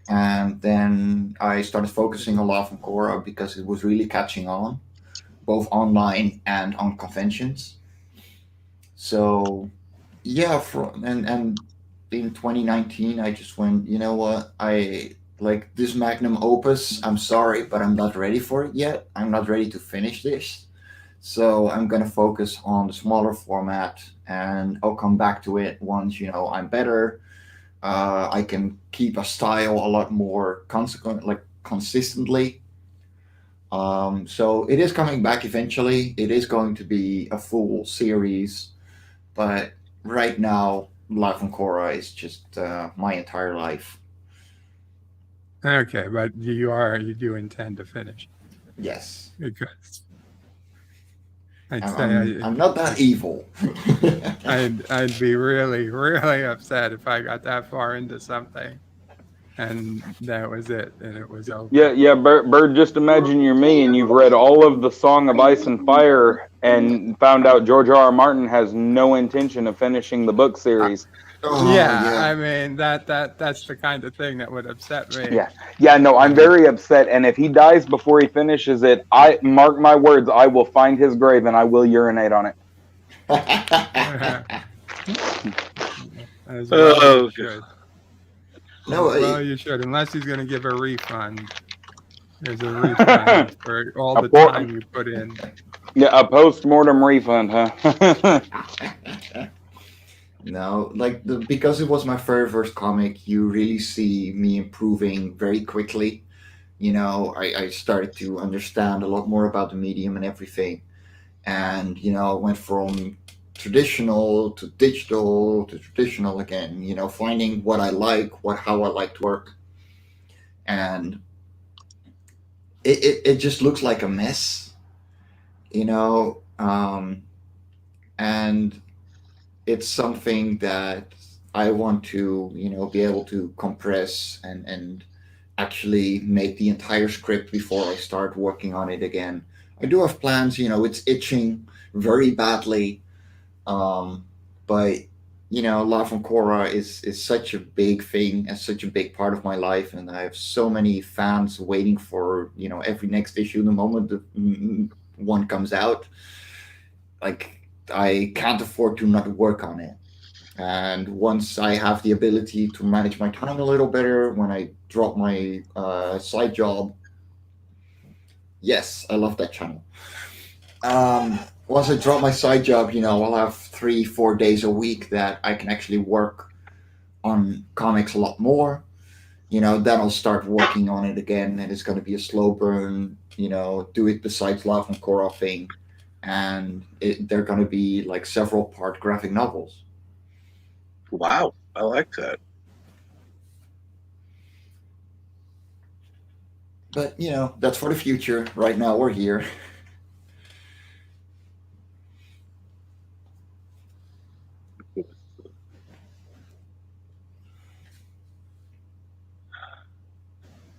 And then I started focusing a lot on Quora because it was really catching on, both online and on conventions. So yeah, and in 2019, I just went, you know what, I like this magnum opus. I'm sorry, but I'm not ready for it yet. I'm not ready to finish this. So I'm gonna focus on the smaller format, and I'll come back to it once I'm better. I can keep a style a lot more consequent, like consistently. So it is coming back eventually. It is going to be a full series, but right now, Life on Korra is just my entire life. Okay, but you do intend to finish Yes, because I'd I'm. say I'm not that evil. I'd be really really upset if I got that far into something and that was it and it was over. Yeah, Bird, just imagine you're me and you've read all of the Song of Ice and Fire and found out George R. R. Martin has no intention of finishing the book series. Oh Yeah, I yeah. mean that's the kind of thing that would upset me. Yeah, no, I'm And very upset. And if he dies before he finishes it, I mark my words, I will find his grave and I will urinate on it. as well you Oh, should. No, Well, you should, unless he's going to give a refund. There's a refund for all A the por- time you put in. Yeah, a post-mortem refund, huh? no, like because it was my very first comic, you really see me improving very quickly. I started to understand a lot more about the medium and everything. And, I went from traditional to digital to traditional again, finding what I like, how I like to work. And it just looks like a mess, you know, and it's something that I want to, be able to compress and actually make the entire script before I start working on it again. I do have plans, it's itching very badly. But La from Korra is such a big thing and such a big part of my life, and I have so many fans waiting for every next issue. The moment one comes out, like I can't afford to not work on it. And once I have the ability to manage my time a little better, when I drop my side job, yes, I love that channel. Once I drop my side job, I'll have 3-4 days a week that I can actually work on comics a lot more. Then I'll start working on it again, and it's going to be a slow burn. Do it besides Love and Korra thing, and they're going to be like several part graphic novels. Wow, I like that. But that's for the future. Right now, we're here.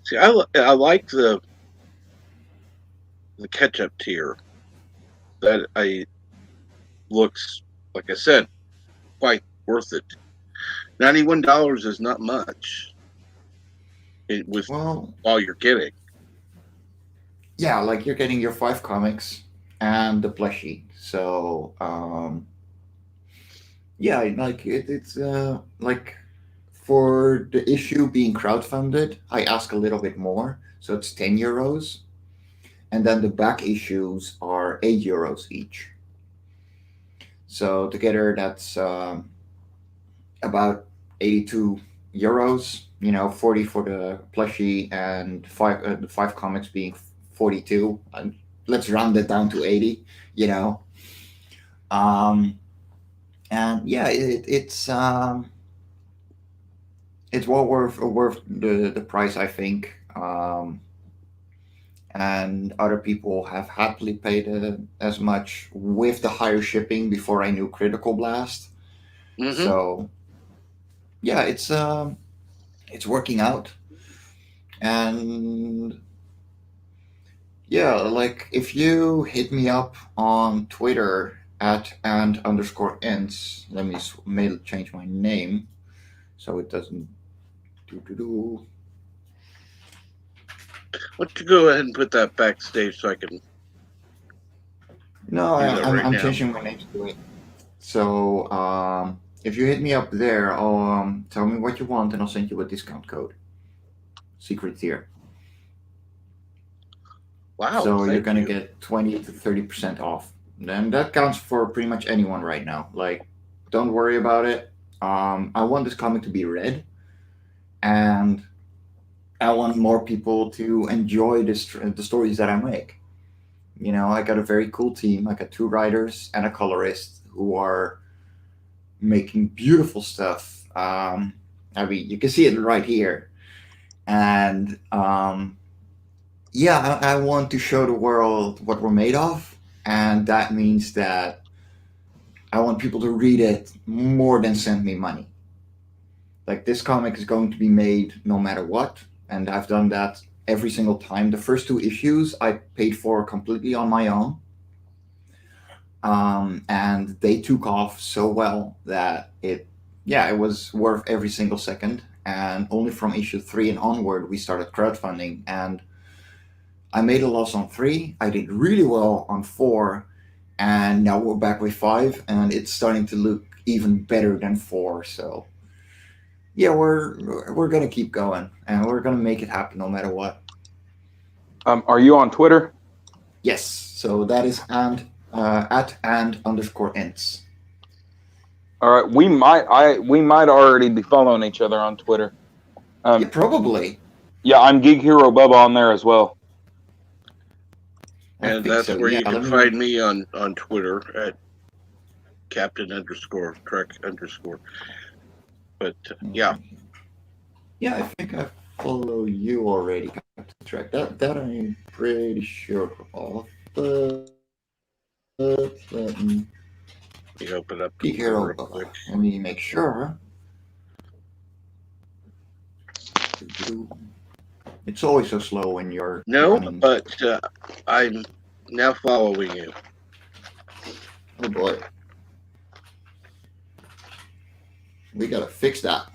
See, I like the catch-up tier. That looks, like I said, quite worth it. $91 is not much. With Well, all you're getting. yeah, like you're getting your 5 comics and the plushie. So, yeah, like it's like for the issue being crowdfunded, I ask a little bit more. So it's €10, and then the back issues are €8 each. So together, that's about €82. 40 for the plushie and the 5 comics being 42. And let's round it down to 80. You know, and yeah, it's well worth the price, I think. And other people have happily paid as much with the higher shipping before I knew Critical Blast. Mm-hmm. So yeah, it's working out. And yeah, like if you hit me up on Twitter at @and_ends, let me change my name so it doesn't do. Why don't you go ahead and put that backstage so I can No, do that right I'm now? changing my name to it. So if you hit me up there, I'll tell me what you want and I'll send you a discount code. Secret tier. Wow, So you're thank gonna you. get 20 to 30% off. And that counts for pretty much anyone right now. Like, don't worry about it. I want this comic to be read, and I want more people to enjoy the stories that I make. I got a very cool team. I got 2 writers and a colorist who are making beautiful stuff. I mean, you can see it right here. And yeah, I want to show the world what we're made of. And that means that I want people to read it more than send me money. Like, this comic is going to be made no matter what. And I've done that every single time. The first 2 issues I paid for completely on my own. And they took off so well that it was worth every single second. And only from issue 3 and onward, we started crowdfunding. And I made a loss on 3. I did really well on 4. And now we're back with 5. And it's starting to look even better than 4. So, yeah, we're going to keep going. And we're going to make it happen no matter what. Are you on Twitter? Yes. So that is at @and_ends. All right, we might already be following each other on Twitter. Yeah, probably. Yeah, I'm Geek Hero Bubba on there as well. I And think that's so. where Yeah, you can let me. find me on Twitter at Captain_Trek_. But yeah, Yeah, I think I follow you already, Captain Track. That I'm pretty sure of. But let me you open up Geek Twitter Hero real Bubba. quick. Let me make sure. It's always so slow when you're No, running. but I'm now following you. Oh boy, we gotta fix that.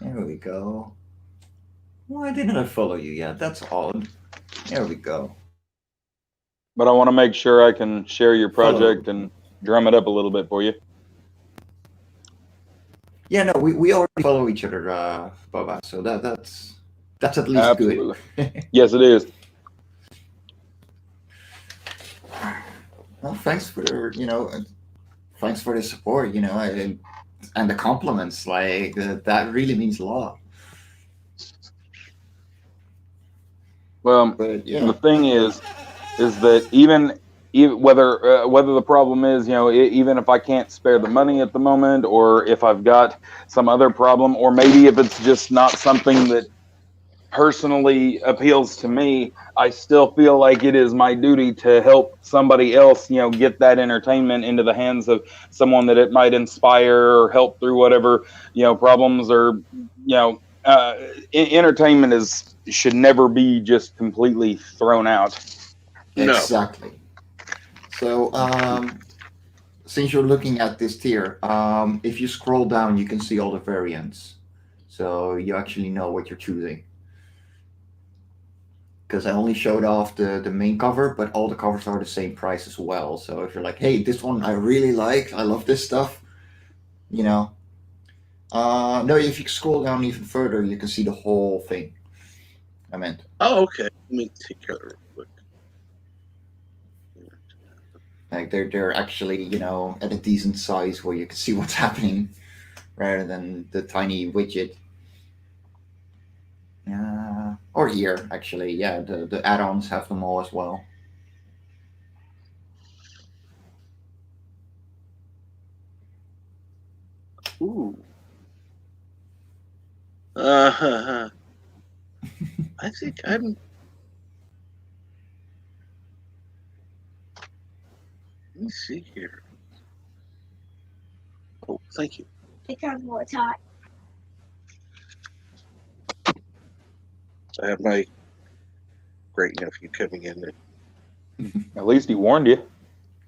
There we go. Why didn't I follow you yet? That's odd. There we go. But I want to make sure I can share your Follow. project and drum it up a little bit for you. Yeah, no, we already follow each other, Baba. So that's at least Absolutely. good. Yes, it is. Well, thanks for thanks for the support. And the compliments. Like that really means a lot. Well, But the yeah, thing is that even whether the problem is, even if I can't spare the money at the moment, or if I've got some other problem, or maybe if it's just not something that personally appeals to me, I still feel like it is my duty to help somebody else, get that entertainment into the hands of someone that it might inspire or help through whatever, problems, or, entertainment should never be just completely thrown out. No. exactly. So since you're looking at this tier, if you scroll down, you can see all the variants. So you actually know what you're choosing. Because I only showed off the main cover, but all the covers are the same price as well. So if you're like, hey, this one I really like, I love this stuff, you know. No, if you scroll down even further, you can see the whole thing. I meant. Oh, okay. Let me take care of it real quick. Like they're actually, at a decent size where you can see what's happening rather than the tiny widget. Or here, actually, yeah, the add-ons have them all as well. Ooh. I think I'm. Let me see here. Oh, thank you. Because it's hot. I have my great nephew coming in. At least he warned you.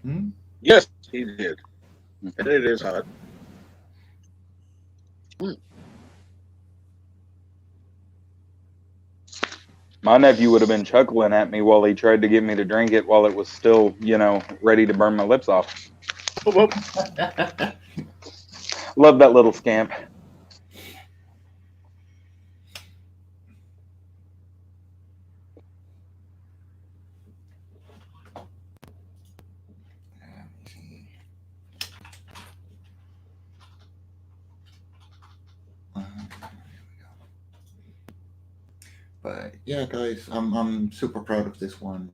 Hmm? Yes, he did. And it is hot. My nephew would have been chuckling at me while he tried to get me to drink it while it was still, ready to burn my lips off. Oh, Love that little scamp. But yeah, guys, I'm super proud of this one,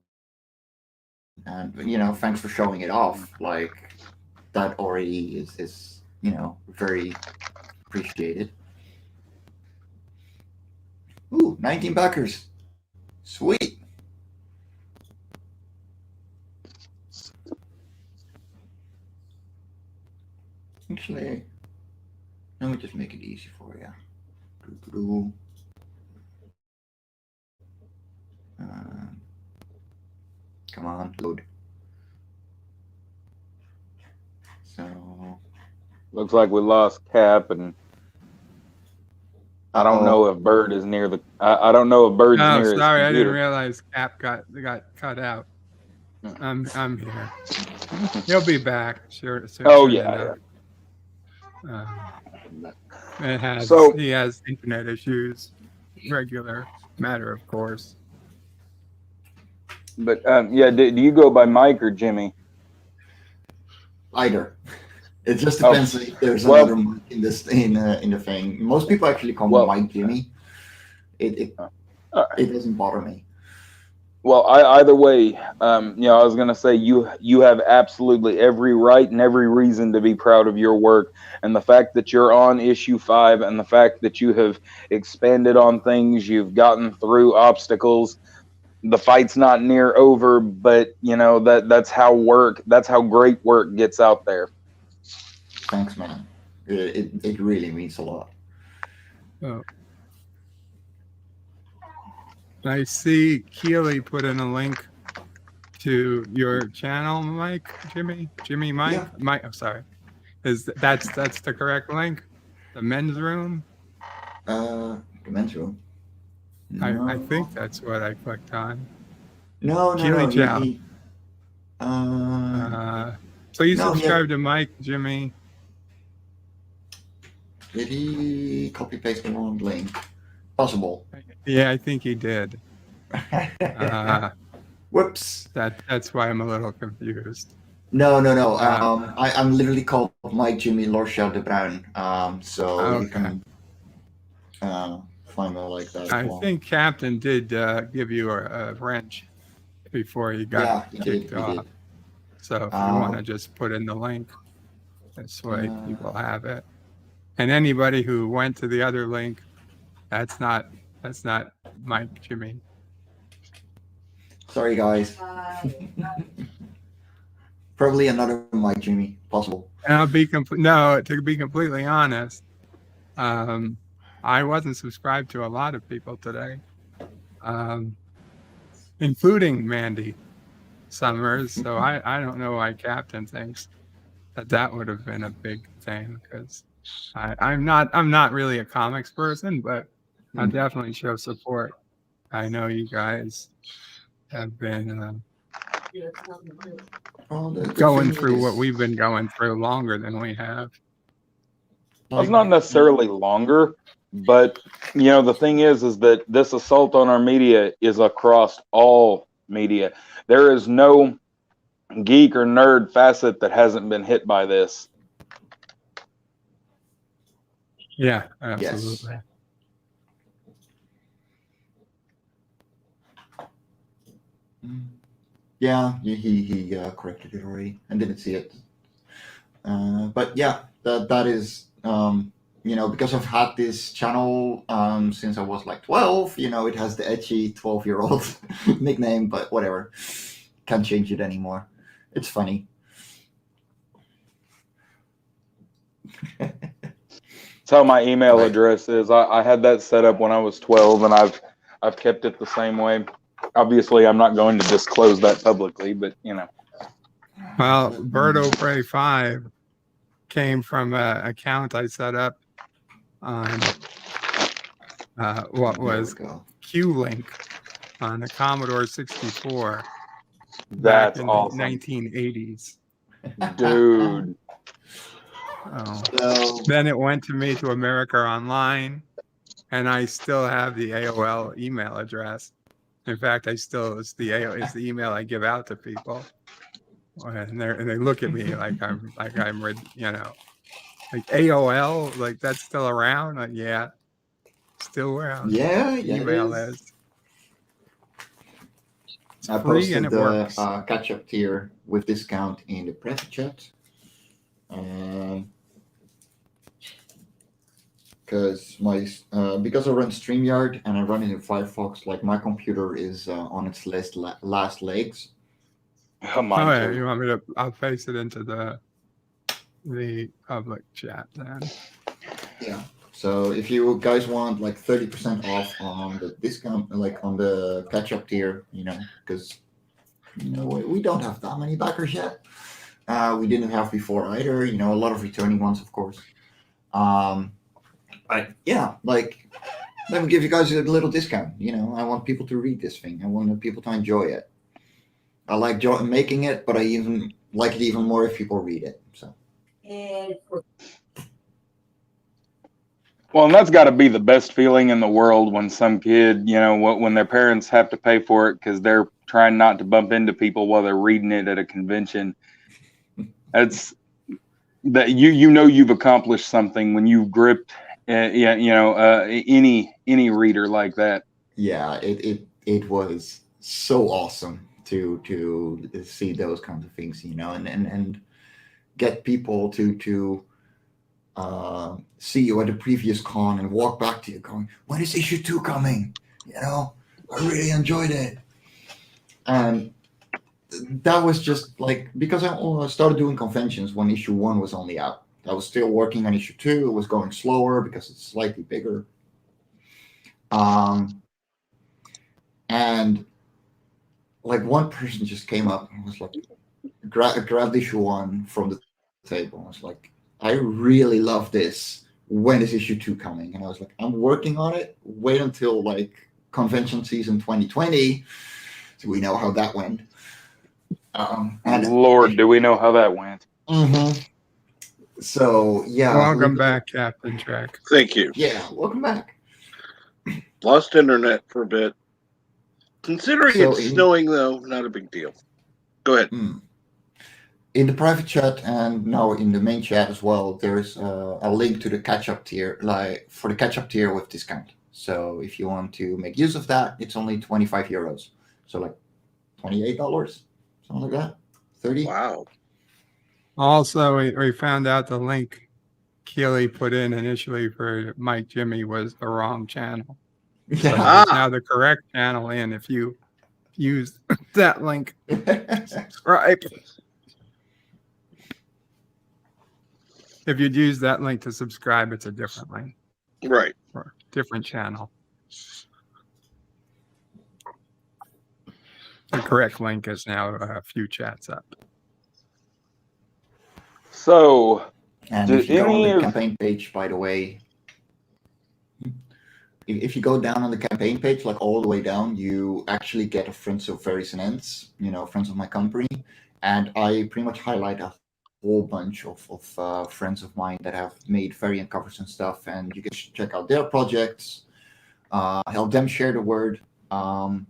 and thanks for showing it off. Like that already is very appreciated. Ooh, 19 backers, sweet. Actually, let me just make it easy for you. Uh, Come on, load. So Looks like we lost Cap, and I don't know if Bird is near the. I don't know if Bird's Oh, near his sorry, I didn't computer. realize Cap got cut out. I'm here. He'll be back. Sure. Oh soon yeah, enough. yeah. So He has internet issues. Regular matter, of course. But yeah, do you go by Mike or Jimmy? either. It just depends if there's another Mike in this in the thing. Most people actually call me Mike Jimmy. It doesn't bother me. Well, either way, I was going to say you have absolutely every right and every reason to be proud of your work, and the fact that you're on issue 5, and the fact that you have expanded on things, you've gotten through obstacles. The fight's not near over, but that's how great work gets out there. Thanks, man. It really means a lot. Oh. I see Keely put in a link to your channel, Jimmy Mike. Yeah. Mike, I'm sorry. That's the correct link? The men's room? The men's room. No. I think that's what I clicked on. No. Keely please subscribe to Mike, Jimmy. Did he copy paste the wrong link? Possible. Yeah, I think he did. Whoops. That's why I'm a little confused. No. I'm literally called Mike Jimmy Lorsha de Bruin. So you can find me like that. I think Captain did give you a wrench before he got kicked off. So if you want to just put in the link, this way people have it. And anybody who went to the other link, that's not Mike Jimmy. Sorry, guys. Probably another Mike Jimmy, possible. And to be completely honest, I wasn't subscribed to a lot of people today, including Mandy Summers. So I don't know why Captain thinks that would have been a big thing, because I'm not really a comics person, but I definitely show support. I know you guys have been going through what we've been going through longer than we have. Well, it's not necessarily longer, but the thing is that this assault on our media is across all media. There is no geek or nerd facet that hasn't been hit by this. Yeah, absolutely. Yes. Yeah, he corrected it already. I didn't see it. But yeah, that is because I've had this channel since I was like 12. It has the edgy 12-year-old nickname, but whatever. Can't change it anymore. It's funny. That's how my email address is. I had that set up when I was 12, and I've kept it the same way. Obviously, I'm not going to disclose that publicly, but Well, Birdo Prey 5 came from an account I set up on what was Q-Link on the Commodore 64. That's back in awesome. the 1980s. Dude. So then it went to me to America Online, and I still have the AOL email address. In fact, it's the email I give out to people, and they look at me like I'm like AOL, like that's still around. Like, yeah, still around. Yeah, email is. It's I free and posted it works. the catch-up tier with discount in the private chat. Because because I run StreamYard and I run it in Firefox, like my computer is on its last legs. Oh, yeah, you want me to? I'll paste it into the public chat then. Yeah. So if you guys want like 30% off on the discount, like on the catch-up tier, because we don't have that many backers yet. We didn't have before either. A lot of returning ones, of course. But yeah, like, let me give you guys a little discount. I want people to read this thing. I want people to enjoy it. I like making it, but I even like it even more if people read it. So. Well, and that's got to be the best feeling in the world when some kid, when their parents have to pay for it because they're trying not to bump into people while they're reading it at a convention. It's, that you know you've accomplished something when you've gripped any reader like that. Yeah, it was so awesome to see those kinds of things, and get people to see you at the previous con and walk back to you going, when is issue 2 coming? I really enjoyed it. And that was just like, because I started doing conventions when issue 1 was only out. I was still working on issue 2. It was going slower because it's slightly bigger. And like one person just came up and was like, grabbed issue 1 from the table. I was like, I really love this. When is issue 2 coming? And I was like, I'm working on it. Wait until like convention season 2020, so we know how that went. And Lord, do we know how that went? Mm-hmm. So yeah. Welcome back, Captain Trek. Thank you. Yeah, welcome back. Lost internet for a bit. Considering So it's snowing, though, not a big deal. Go ahead. In the private chat and now in the main chat as well, there's a link to the catch-up tier, like for the catch-up tier with discount. So if you want to make use of that, it's only 25 euros. So like $28, something like that. 30. Wow. Also, we found out the link Keely put in initially for Mike Jimmy was the wrong channel. So Yeah. it's now the correct channel in if you use that link. Subscribe. If you'd use that link to subscribe, it's a different link. Right. Or different channel. The correct link is now a few chats up. So, and if you go on the campaign page, by the way, if you go down on the campaign page, like all the way down, you actually get a Friends of Fairies and Ends, Friends of my company. And I pretty much highlight a whole bunch of friends of mine that have made variant covers and stuff. And you can check out their projects, help them share the word, and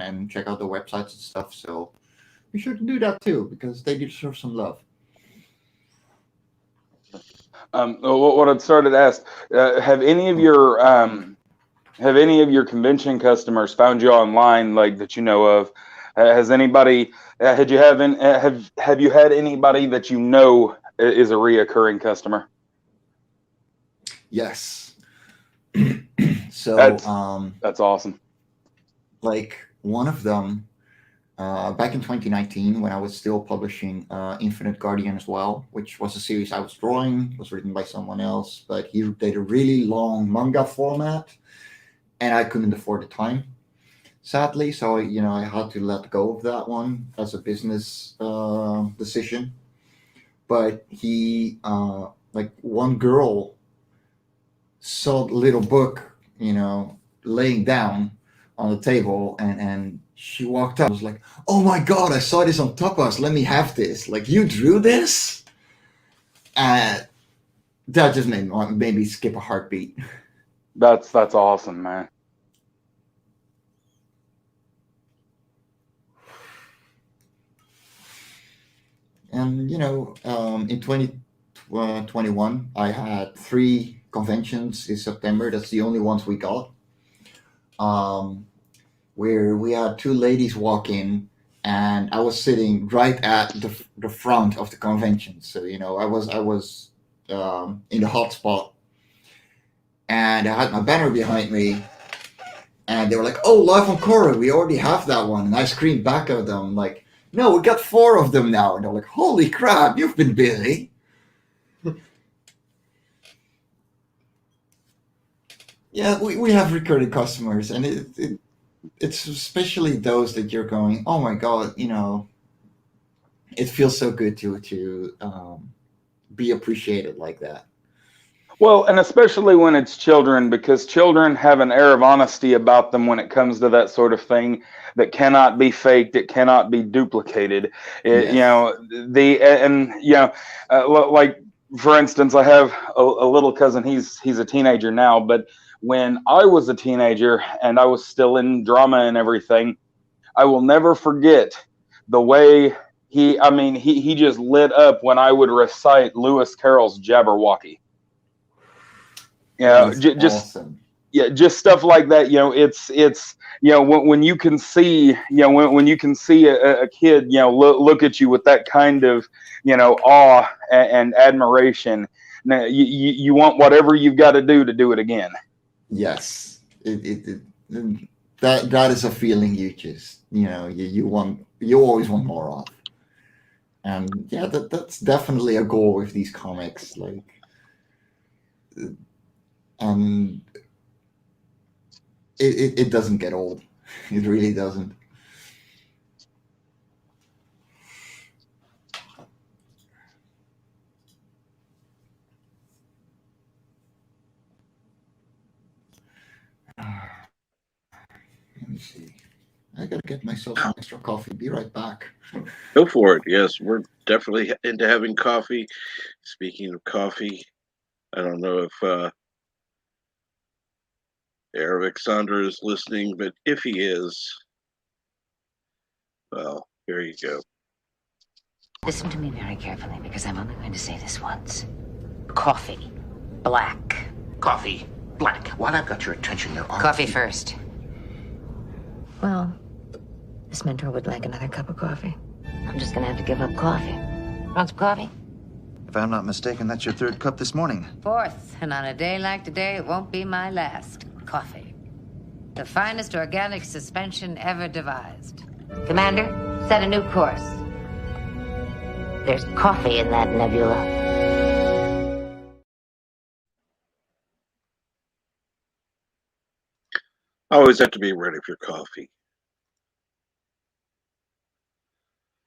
then check out the websites and stuff. So be sure to do that too, because they deserve some love. What I'd started to ask, have any of your convention customers found you online, like that you know of? Has anybody have you had anybody that you know is a reoccurring customer? Yes. So that's awesome. Like one of them, back in 2019, when I was still publishing Infinite Guardian as well, which was a series I was drawing, was written by someone else, but he did a really long manga format, and I couldn't afford the time, sadly. So I had to let go of that one as a business decision. But he, like one girl, saw the little book, laying down on the table, and she walked up. I was like, "Oh my god, I saw this on Tapas. Let me have this. Like, you drew this?" And that just made me skip a heartbeat. That's awesome, man. And in 2021, I had 3 conventions in September. That's the only ones we got. Where we had 2 ladies walk in, and I was sitting right at the front of the convention. So I was in the hot spot, and I had my banner behind me, and they were like, "Oh, Live on Korra, we already have that one." And I screamed back at them like, "No, we got 4 of them now." And they're like, "Holy crap, you've been busy." Yeah, we have recurring customers, and it's especially those that you're going, "Oh my god," it feels so good to be appreciated like that. Well, and especially when it's children, because children have an air of honesty about them when it comes to that sort of thing that cannot be faked, it cannot be duplicated. Yes. Like for instance, I have a little cousin. He's a teenager now, but when I was a teenager and I was still in drama and everything, I will never forget the way he just lit up when I would recite Lewis Carroll's Jabberwocky. You know, That is just awesome. yeah, just stuff like that. You know, it's when you can see when you can see a kid look at you with that kind of awe and admiration. Now, you want whatever you've got to do it again. Yes, that is a feeling you just you always want more of. And yeah, that's definitely a goal with these comics. Like, and it doesn't get old. It really doesn't. Let me see. I gotta get myself some extra coffee. Be right back. Go for it. Yes, we're definitely into having coffee. Speaking of coffee, I don't know if Eric Sandra is listening, but if he is, well, here you go. Listen to me very carefully, because I'm only going to say this once. Coffee. Black. Coffee. Black. While I've got your attention, there are... Coffee first. Well, this mentor would like another cup of coffee. I'm just gonna have to give up coffee. Want some coffee? If I'm not mistaken, that's your third cup this morning. Fourth, and on a day like today, it won't be my last. Coffee. The finest organic suspension ever devised. Commander, set a new course. There's coffee in that nebula. Always have to be ready for coffee.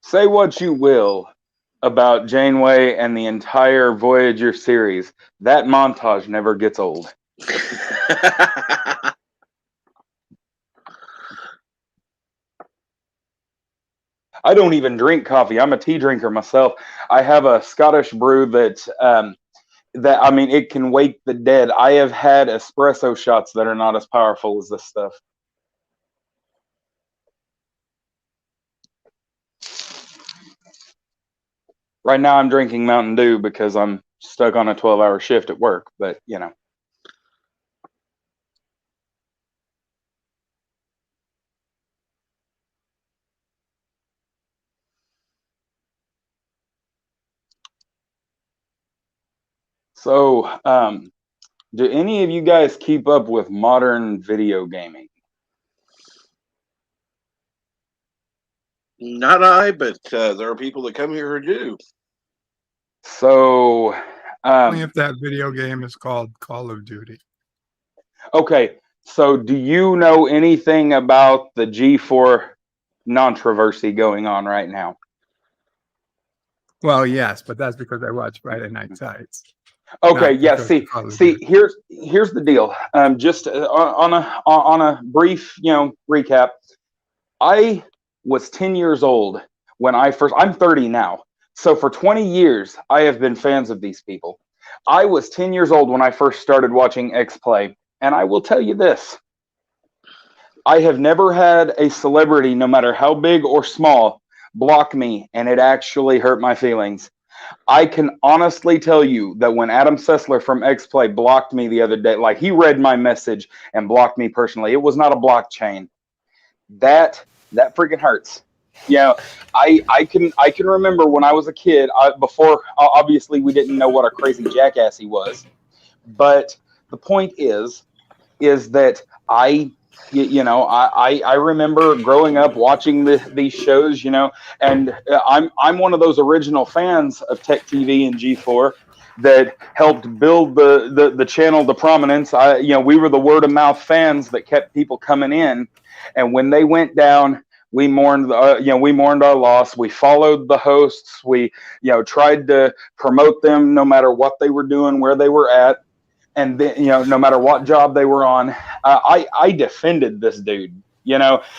Say what you will about Janeway and the entire Voyager series, that montage never gets old. I don't even drink coffee. I'm a tea drinker myself. I have a Scottish brew that it can wake the dead. I have had espresso shots that are not as powerful as this stuff. Right now I'm drinking Mountain Dew because I'm stuck on a 12-hour shift at work, but So, do any of you guys keep up with modern video gaming? Not I, but there are people that come here who do. So, Only if that video game is called Call of Duty. okay. So, do you know anything about the G4 controversy going on right now? Well, yes, but that's because I watch Friday Night Tights. Okay, Not yeah. because See, of Call of see. Duty. Here's the deal. Just on a brief, recap. I was 10 years old when I'm 30 now. So for 20 years, I have been fans of these people. I was 10 years old when I first started watching X Play. And I will tell you this. I have never had a celebrity, no matter how big or small, block me, and it actually hurt my feelings. I can honestly tell you that when Adam Sessler from X Play blocked me the other day, like he read my message and blocked me personally, it was not a blockchain. That freaking hurts. I can remember when I was a kid. Before obviously we didn't know what a crazy jackass he was, but the point is that I remember growing up watching these shows, and I'm one of those original fans of Tech TV and G4 that helped build the channel to prominence. We were the word of mouth fans that kept people coming in, and when they went down, we mourned our loss. We followed the hosts. We tried to promote them no matter what they were doing, where they were at. And then, no matter what job they were on, I defended this dude.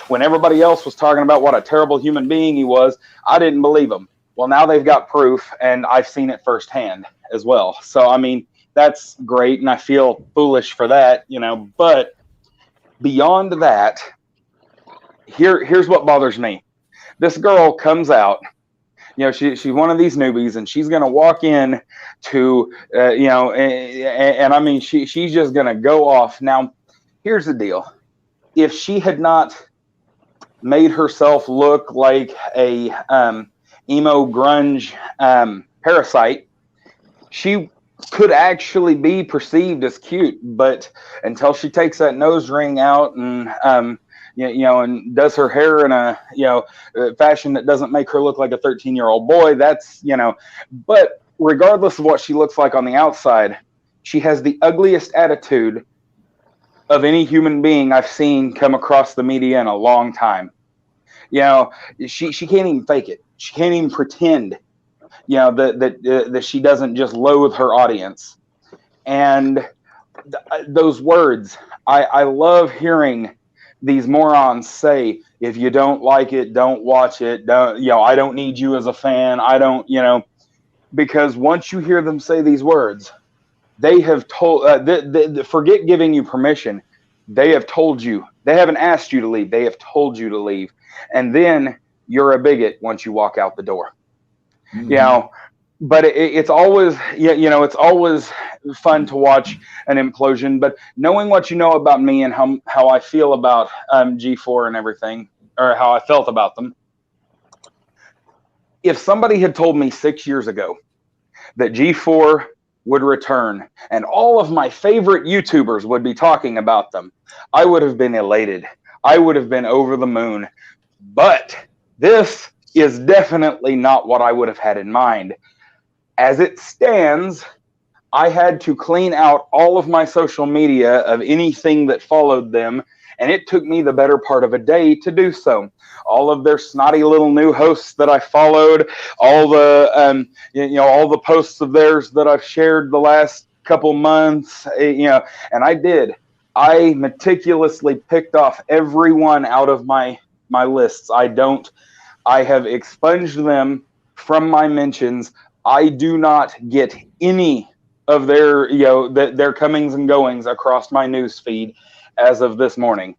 When everybody else was talking about what a terrible human being he was, I didn't believe him. Well, now they've got proof, and I've seen it firsthand as well. So, that's great, and I feel foolish for that, But beyond that, here's what bothers me. This girl comes out she's one of these newbies, and she's going to walk in to, and I mean, she's just going to go off. Now, here's the deal. If she had not made herself look like a emo grunge parasite, she could actually be perceived as cute. But until she takes that nose ring out and and does her hair in a fashion that doesn't make her look like a 13-year-old boy, that's But regardless of what she looks like on the outside, she has the ugliest attitude of any human being I've seen come across the media in a long time. She can't even fake it. She can't even pretend, that she doesn't just loathe her audience. And those words, I love hearing these morons say, if you don't like it, don't watch it. I don't need you as a fan. I don't, because once you hear them say these words, they have told, forget giving you permission. They have told you. They haven't asked you to leave. They have told you to leave. And then you're a bigot once you walk out the door. Mhm. But it's always, it's always fun to watch an implosion. But knowing what you know about me and how I feel about G4 and everything, or how I felt about them, if somebody had told me 6 years ago that G4 would return and all of my favorite YouTubers would be talking about them, I would have been elated. I would have been over the moon. But this is definitely not what I would have had in mind. As it stands, I had to clean out all of my social media of anything that followed them, and it took me the better part of a day to do so. All of their snotty little new hosts that I followed, all the all the posts of theirs that I've shared the last couple months, and I did. I meticulously picked off everyone out of my lists. I have expunged them from my mentions. I do not get any of their their comings and goings across my news feed as of this morning.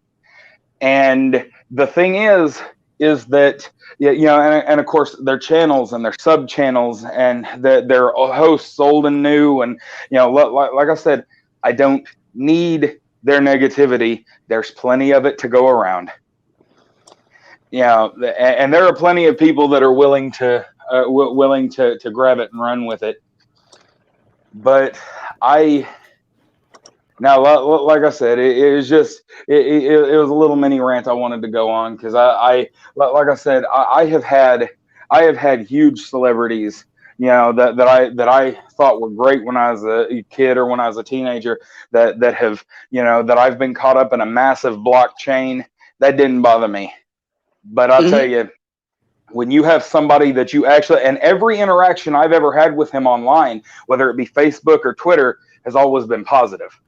And the thing is that and of course their channels and their sub channels and their hosts, old and new, and like I said, I don't need their negativity. There's plenty of it to go around. And there are plenty of people that are willing to grab it and run with it. But like I said, it was just it was a little mini rant I wanted to go on, because like I said, I have had huge celebrities, that I thought were great when I was a kid or when I was a teenager, that have that I've been caught up in a massive blockchain. That didn't bother me. But I'll tell you, when you have somebody that you actually, and every interaction I've ever had with him online, whether it be Facebook or Twitter, has always been positive.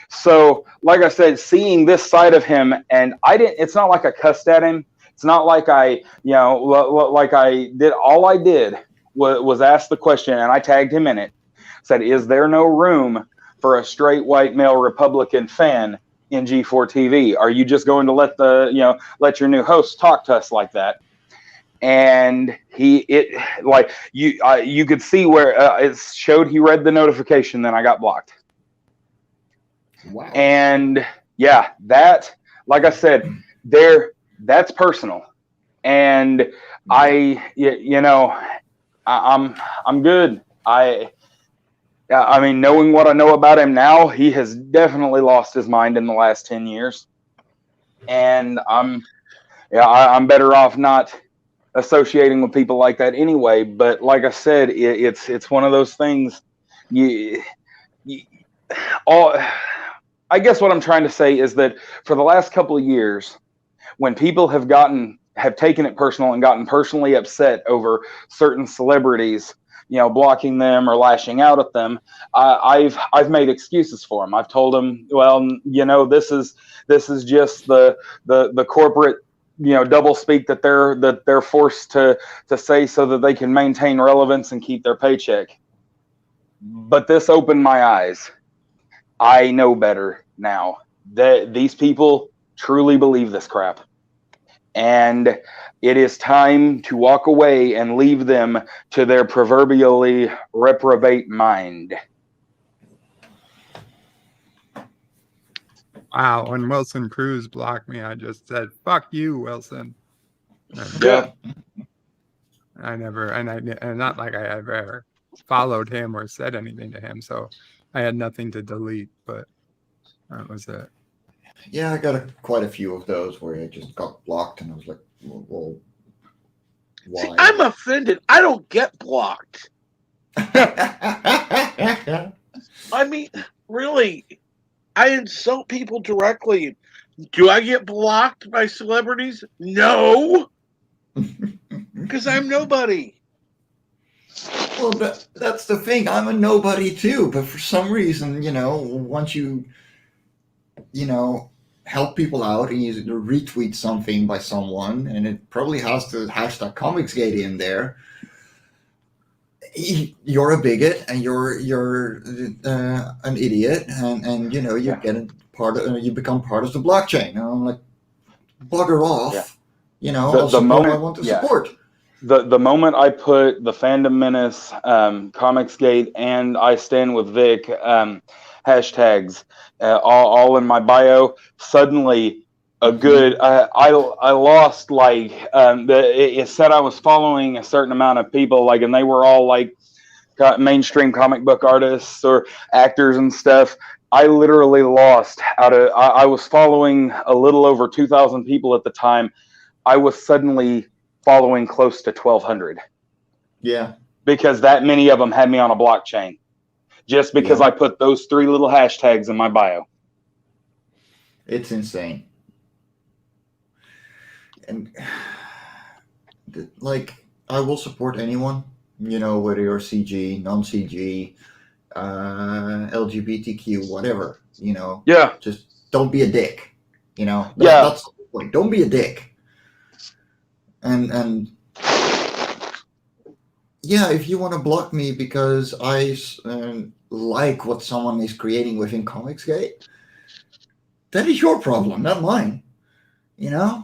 So, like I said, seeing this side of him, and it's not like I cussed at him. It's not like I did. All I did was ask the question, and I tagged him in it. Said, is there no room for a straight white male Republican fan in G4 TV? Are you just going to let your new host talk to us like that? And you could see where it showed he read the notification. Then I got blocked. Wow. And yeah, that, like I said, that's personal. And I'm good. I mean, knowing what I know about him now, he has definitely lost his mind in the last 10 years. And I'm better off not associating with people like that anyway. But like I said, it's one of those things. I guess what I'm trying to say is that for the last couple of years, when people have taken it personal and gotten personally upset over certain celebrities, blocking them or lashing out at them, I've made excuses for them. I've told them, well, this is just the corporate double speak that they're forced to say so that they can maintain relevance and keep their paycheck. But this opened my eyes. I know better now. That these people truly believe this crap. and it is time to walk away and leave them to their proverbially reprobate mind. Wow, when Wilson Cruz blocked me, I just said, "Fuck you, Wilson." And Yeah. I never, and not like I ever followed him or said anything to him, so I had nothing to delete. But that was it. Yeah, I got quite a few of those where I just got blocked, and I was like, well why? See, I'm offended. I don't get blocked. I mean, really, I insult people directly. Do I get blocked by celebrities? No, because I'm nobody. Well, that's the thing. I'm a nobody too, but for some reason, once you help people out and you retweet something by someone, and it probably has the hashtag Comicsgate in there, you're a bigot and you're an idiot, and you get you become part of the blockchain. And I'm like, bugger off. I'll support who I want to support. The moment I put the Fandom Menace, Comicsgate, and I Stand with Vic hashtags all in my bio, suddenly a good I lost like it said I was following a certain amount of people, like, and they were all like mainstream comic book artists or actors and stuff. I literally lost I was following a little over 2,000 people at the time. I was suddenly following close to 1,200. Yeah. Because that many of them had me on a blockchain. Just because I put those 3 little hashtags in my bio. It's insane. And like, I will support anyone, whether you're CG, non-CG, LGBTQ, whatever, Yeah. Just don't be a dick, That's the point. Don't be a dick. And yeah, if you want to block me because I like what someone is creating within Comicsgate, that is your problem, not mine. Yeah.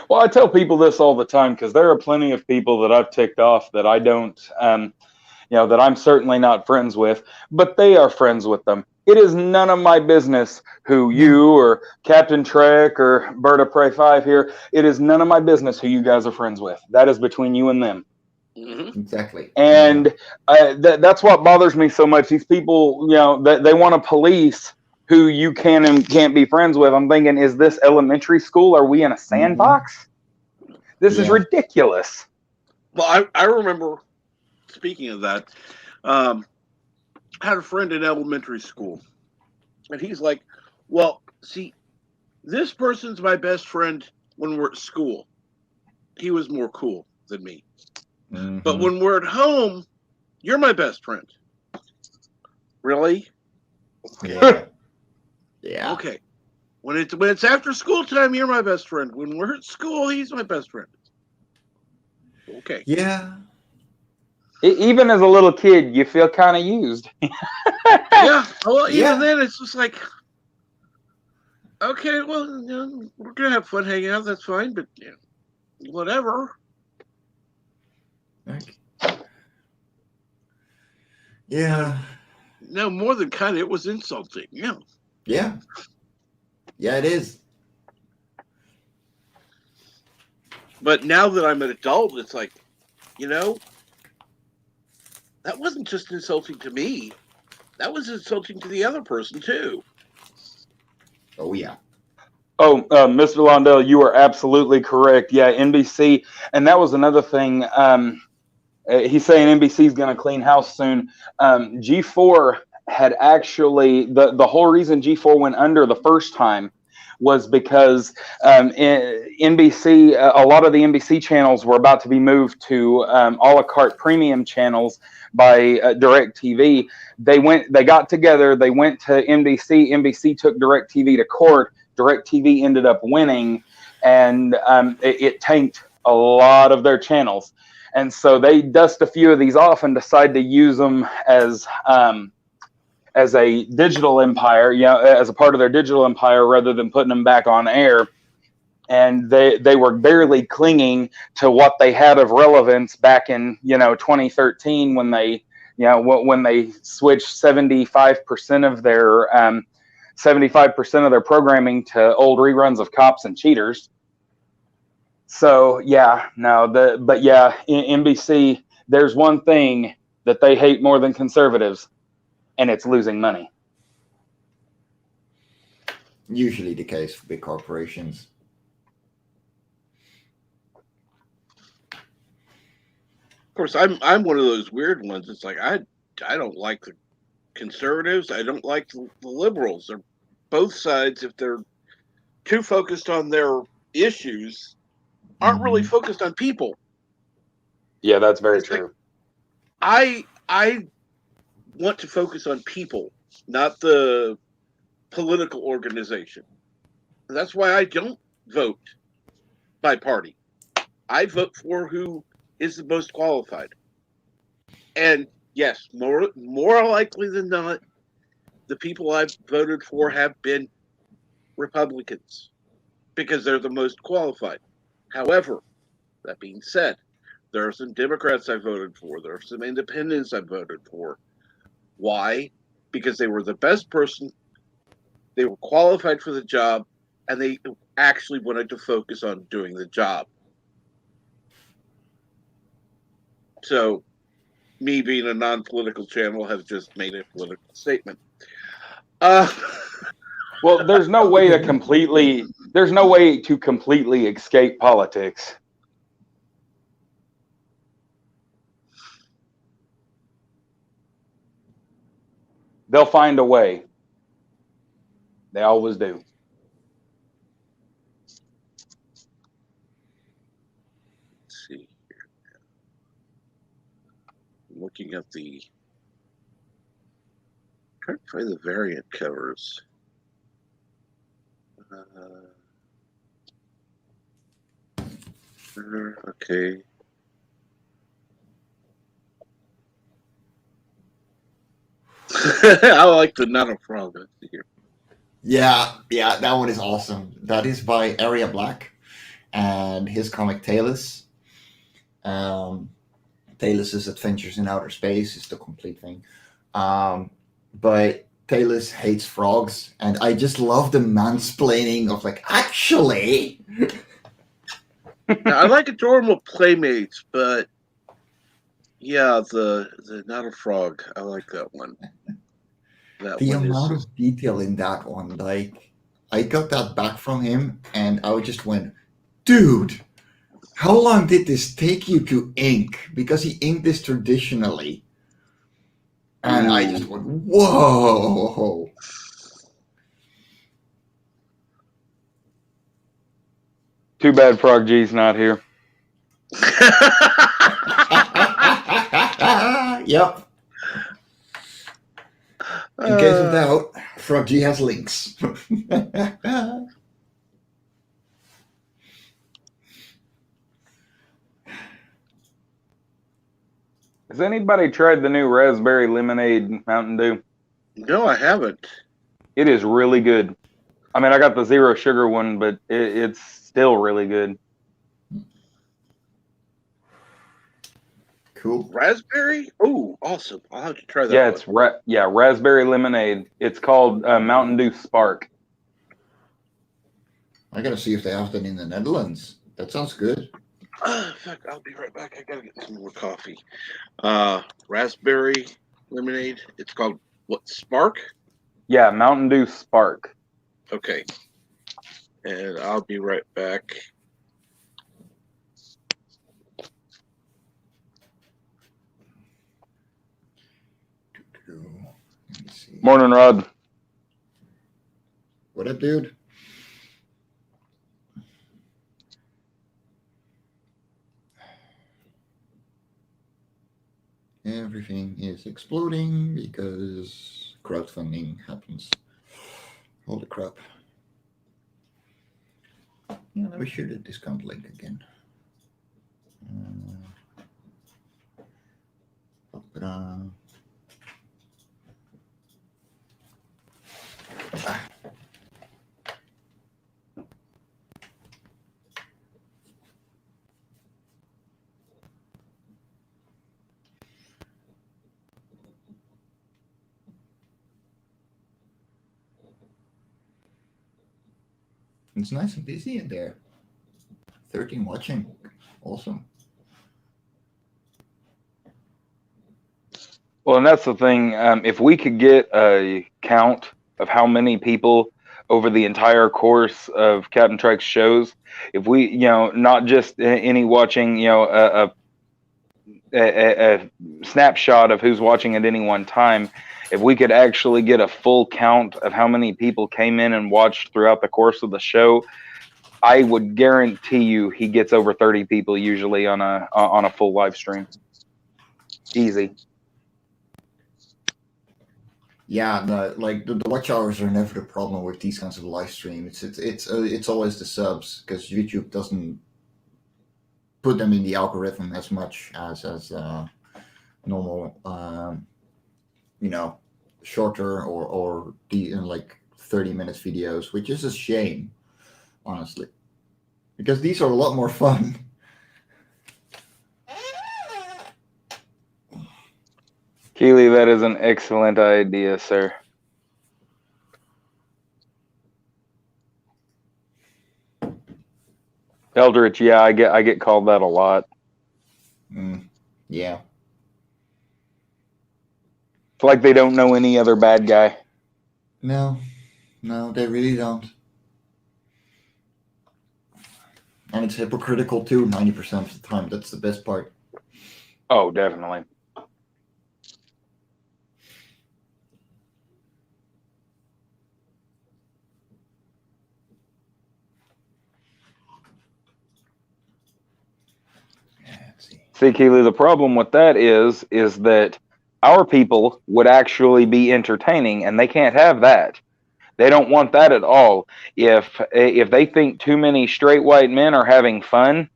Well, I tell people this all the time because there are plenty of people that I've ticked off that I don't, that I'm certainly not friends with, but they are friends with them. It is none of my business who you or Captain Trek or Bird of Prey 5 here. It is none of my business who you guys are friends with. That is between you and them. Mm-hmm. Exactly. And that's what bothers me so much. These people, they want to police who you can and can't be friends with. I'm thinking, is this elementary school? Are we in a sandbox? This is ridiculous. Well, I remember, speaking of that, I had a friend in elementary school, and he's like, well, see, this person's my best friend when we're at school. He was more cool than me. Mm-hmm. But when we're at home, you're my best friend. Really? Yeah. Yeah. Okay. When it's after school time, you're my best friend. When we're at school, he's my best friend. Okay. Yeah. Even as a little kid, you feel kind of used. Yeah. Well, even then, it's just like, okay, well, we're gonna have fun hanging out. That's fine, but whatever. Yeah. No, more than kind of, it was insulting. Yeah. Yeah. Yeah, it is. But now that I'm an adult, it's like, that wasn't just insulting to me. That was insulting to the other person, too. Oh, yeah. Oh, Mr. Londell, you are absolutely correct. Yeah, NBC. And that was another thing. He's saying NBC is going to clean house soon. G4 had actually, the whole reason G4 went under the first time was because NBC, a lot of the NBC channels were about to be moved to a la carte premium channels by DirecTV. They got together, they went to NBC. NBC took DirecTV to court. DirecTV ended up winning, and it tanked a lot of their channels. And so they dust a few of these off and decide to use them as as a digital empire, as a part of their digital empire, rather than putting them back on air. And they were barely clinging to what they had of relevance back in 2013 when they switched 75% of their 75% of their programming to old reruns of Cops and Cheaters. So NBC, there's one thing that they hate more than conservatives, and it's losing money. Usually the case for big corporations. Of course, I'm one of those weird ones. It's like I don't like the conservatives. I don't like the liberals. They're both sides. If they're too focused on their issues, aren't really focused on people. Yeah, that's very true. Like, I want to focus on people, not the political organization. That's why I don't vote by party. I vote for who is the most qualified. And yes, more likely than not, the people I've voted for have been Republicans because they're the most qualified. However, that being said, there are some Democrats I voted for. There are some independents I voted for. Why? Because they were the best person, they were qualified for the job, and they actually wanted to focus on doing the job. So, me being a non-political channel has just made a political statement. Well, there's no way to completely escape politics. They'll find a way. They always do. Let's see here. I'm looking at trying to find the variant covers. Okay. I like the Not a Frog. Let's see here. Yeah, that one is awesome. That is by Area Black and his comic Talus. Talus's Adventures in Outer Space is the complete thing. But Talus hates frogs, and I just love the mansplaining of like, actually. Now, I like Adorable Playmates, but yeah, the Not a Frog. I like that one. The amount of detail in that one, like, I got that back from him, and I just went, dude, how long did this take you to ink? Because he inked this traditionally. And I just went, whoa. Too bad Frog G's not here. Yep. In case of doubt, Frog G has links. Has anybody tried the new raspberry lemonade Mountain Dew? No, I haven't. It is really good. I mean, I got the zero sugar one, but it's still really good. Cool. Raspberry? Oh, awesome. I'll have to try that. Yeah, it's raspberry lemonade. It's called Mountain Dew Spark. I gotta see if they have that in the Netherlands. That sounds good. In fact, I'll be right back. I gotta get some more coffee. Raspberry lemonade. It's called what? Spark? Yeah, Mountain Dew Spark. Okay. And I'll be right back. Let me see. Morning, Rod. What up, dude? Everything is exploding because crowdfunding happens. Holy crap. Yeah, let me share the discount link again. It's nice and busy in there. 13 watching. Awesome. Well, and that's the thing. If we could get a count of how many people over the entire course of Captain Trek's shows, if we, not just any watching, a snapshot of who's watching at any one time, if we could actually get a full count of how many people came in and watched throughout the course of the show, I would guarantee you he gets over 30 people usually on a full live stream. Easy. Yeah, the watch hours are never the problem with these kinds of live streams. It's always the subs, because YouTube doesn't put them in the algorithm as much as normal, shorter or the like 30 minutes videos, which is a shame, honestly, because these are a lot more fun. Keely, that is an excellent idea, sir. Eldritch, yeah, I get called that a lot. Yeah. It's like they don't know any other bad guy. No, they really don't. And it's hypocritical too, 90% of the time. That's the best part. Oh, definitely. See, Keely, the problem with that is that our people would actually be entertaining, and they can't have that. They don't want that at all. If they think too many straight white men are having fun,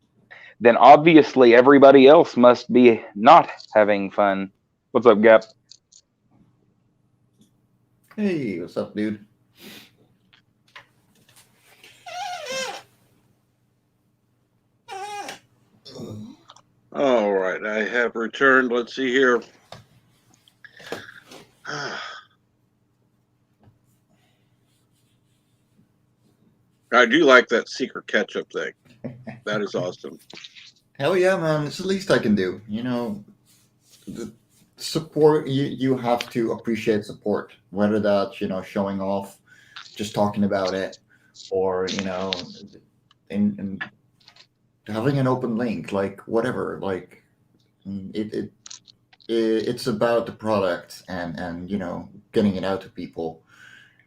then obviously everybody else must be not having fun. What's up, Gap? Hey, what's up, dude? All right, I have returned. Let's see here. I do like that secret ketchup thing. That is awesome. Hell yeah, man. It's the least I can do. The support, you have to appreciate support, whether that's, showing off, just talking about it, or, and having an open link, like whatever, like it's about the product and getting it out to people,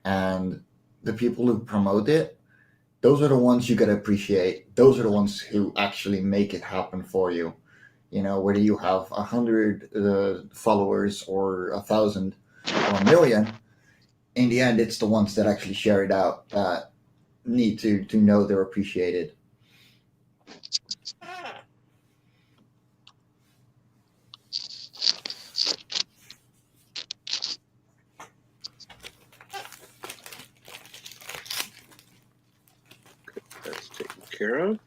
and the people who promote it, those are the ones you gotta appreciate. Those are the ones who actually make it happen for you. Whether you have 100 followers or 1,000 or 1,000,000, in the end, it's the ones that actually share it out that need to know they're appreciated. That's taken care of.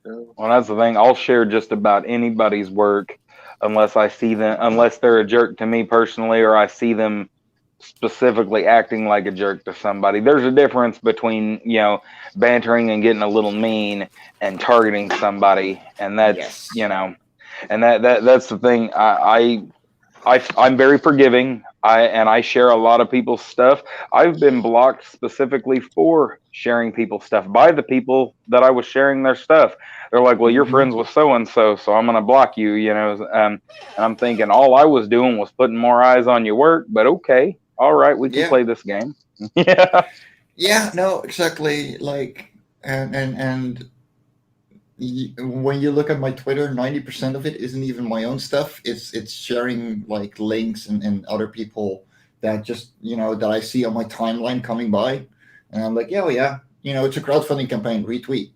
Well, that's the thing. I'll share just about anybody's work unless I see them, unless they're a jerk to me personally, or I see them specifically acting like a jerk to somebody. There's a difference between, bantering and getting a little mean and targeting somebody. And that's, Yes. and that's the thing. I'm very forgiving. I share a lot of people's stuff. I've been blocked specifically for sharing people's stuff by the people that I was sharing their stuff. They're like, "Well, you're friends with so and so, so I'm gonna block you." And I'm thinking all I was doing was putting more eyes on your work. But okay, all right, we can play this game. Yeah. Yeah. No. Exactly. Like, and when you look at my Twitter, 90% of it isn't even my own stuff. It's sharing like links and other people that just that I see on my timeline coming by, and I'm like, yeah, it's a crowdfunding campaign. Retweet.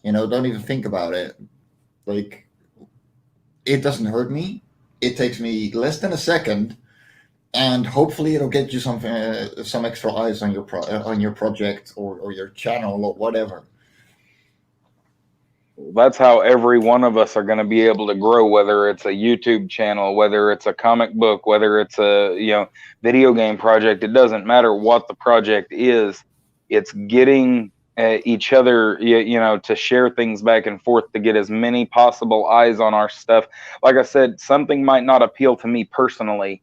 Don't even think about it. Like, it doesn't hurt me. it takes me less than a second, and hopefully it'll get you some extra eyes on your project or your channel or whatever. That's how every one of us are going to be able to grow, whether it's a YouTube channel, whether it's a comic book, whether it's a video game project. It doesn't matter what the project is. It's getting each other to share things back and forth to get as many possible eyes on our stuff. Like I said, something might not appeal to me personally,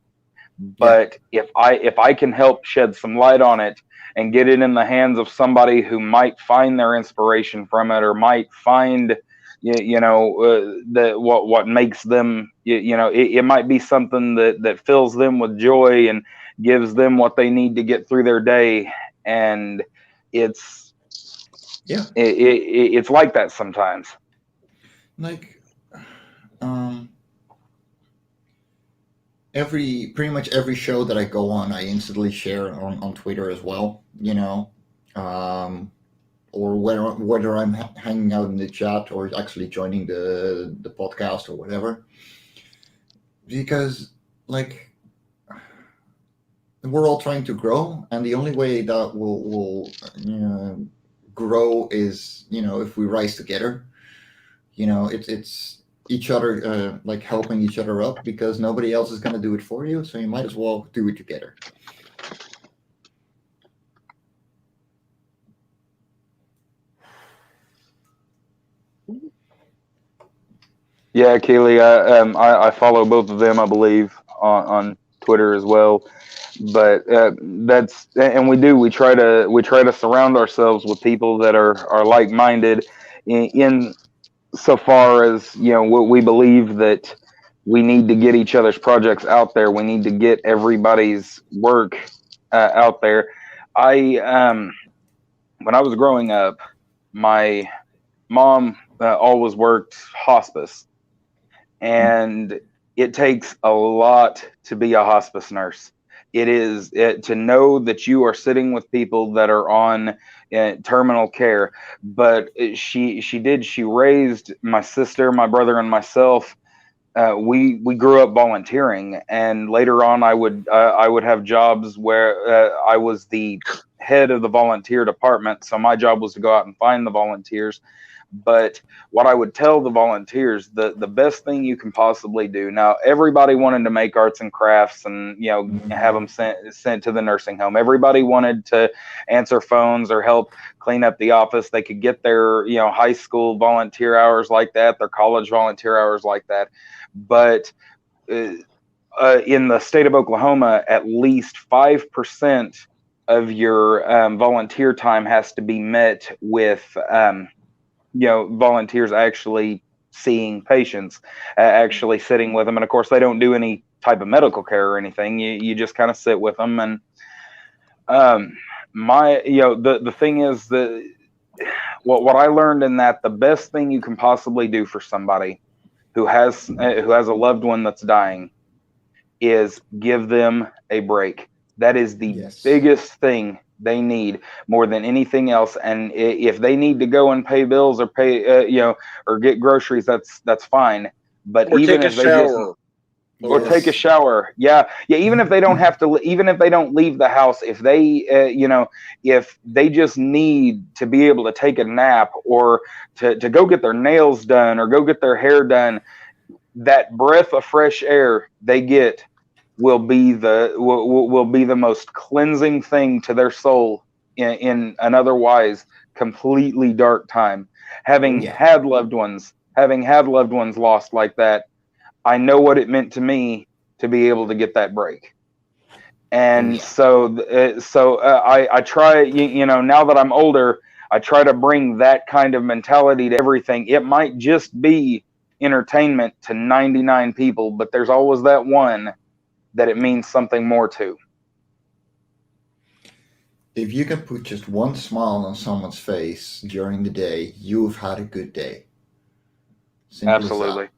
but if I can help shed some light on it and get it in the hands of somebody who might find their inspiration from it, or might find what makes them, it might be something that fills them with joy and gives them what they need to get through their day. And it's it's like that sometimes. Like pretty much every show that I go on, I instantly share on Twitter as well, or whether I'm hanging out in the chat or actually joining the podcast or whatever, because like we're all trying to grow, and the only way that we'll grow is if we rise together. It's each other, like helping each other up, because nobody else is going to do it for you, so you might as well do it together. Yeah, Keely, I follow both of them, I believe, on Twitter as well. But we try to surround ourselves with people that are like-minded in so far as we believe that we need to get each other's projects out there. We need to get everybody's work out there. When I was growing up, my mom always worked hospice, and it takes a lot to be a hospice nurse. It is to know that you are sitting with people that are on terminal care. But she raised my sister, my brother, and myself. We grew up volunteering, and later on I would have jobs where I was the head of the volunteer department. So my job was to go out and find the volunteers. But what I would tell the volunteers, the best thing you can possibly do. Now, everybody wanted to make arts and crafts and have them sent to the nursing home. Everybody wanted to answer phones or help clean up the office. They could get their high school volunteer hours like that, their college volunteer hours like that. But in the state of Oklahoma, at least 5% of your volunteer time has to be met with volunteers actually seeing patients, actually sitting with them. And of course, they don't do any type of medical care or anything. You just kind of sit with them. And the thing is that what I learned in that, the best thing you can possibly do for somebody who has a loved one that's dying is give them a break. That is the biggest thing they need more than anything else. And if they need to go and pay bills or pay or get groceries, that's fine. But or even take if a they shower. or take a shower, even if they don't have to, even if they don't leave the house, if they if they just need to be able to take a nap, or to go get their nails done or go get their hair done, that breath of fresh air they get will be the most cleansing thing to their soul in an otherwise completely dark time. Having had loved ones lost like that, I know what it meant to me to be able to get that break. And so I try, now that I'm older, I try to bring that kind of mentality to everything. It might just be entertainment to 99 people, but there's always that one that it means something more to. If you can put just one smile on someone's face during the day, you've had a good day. Simple Absolutely.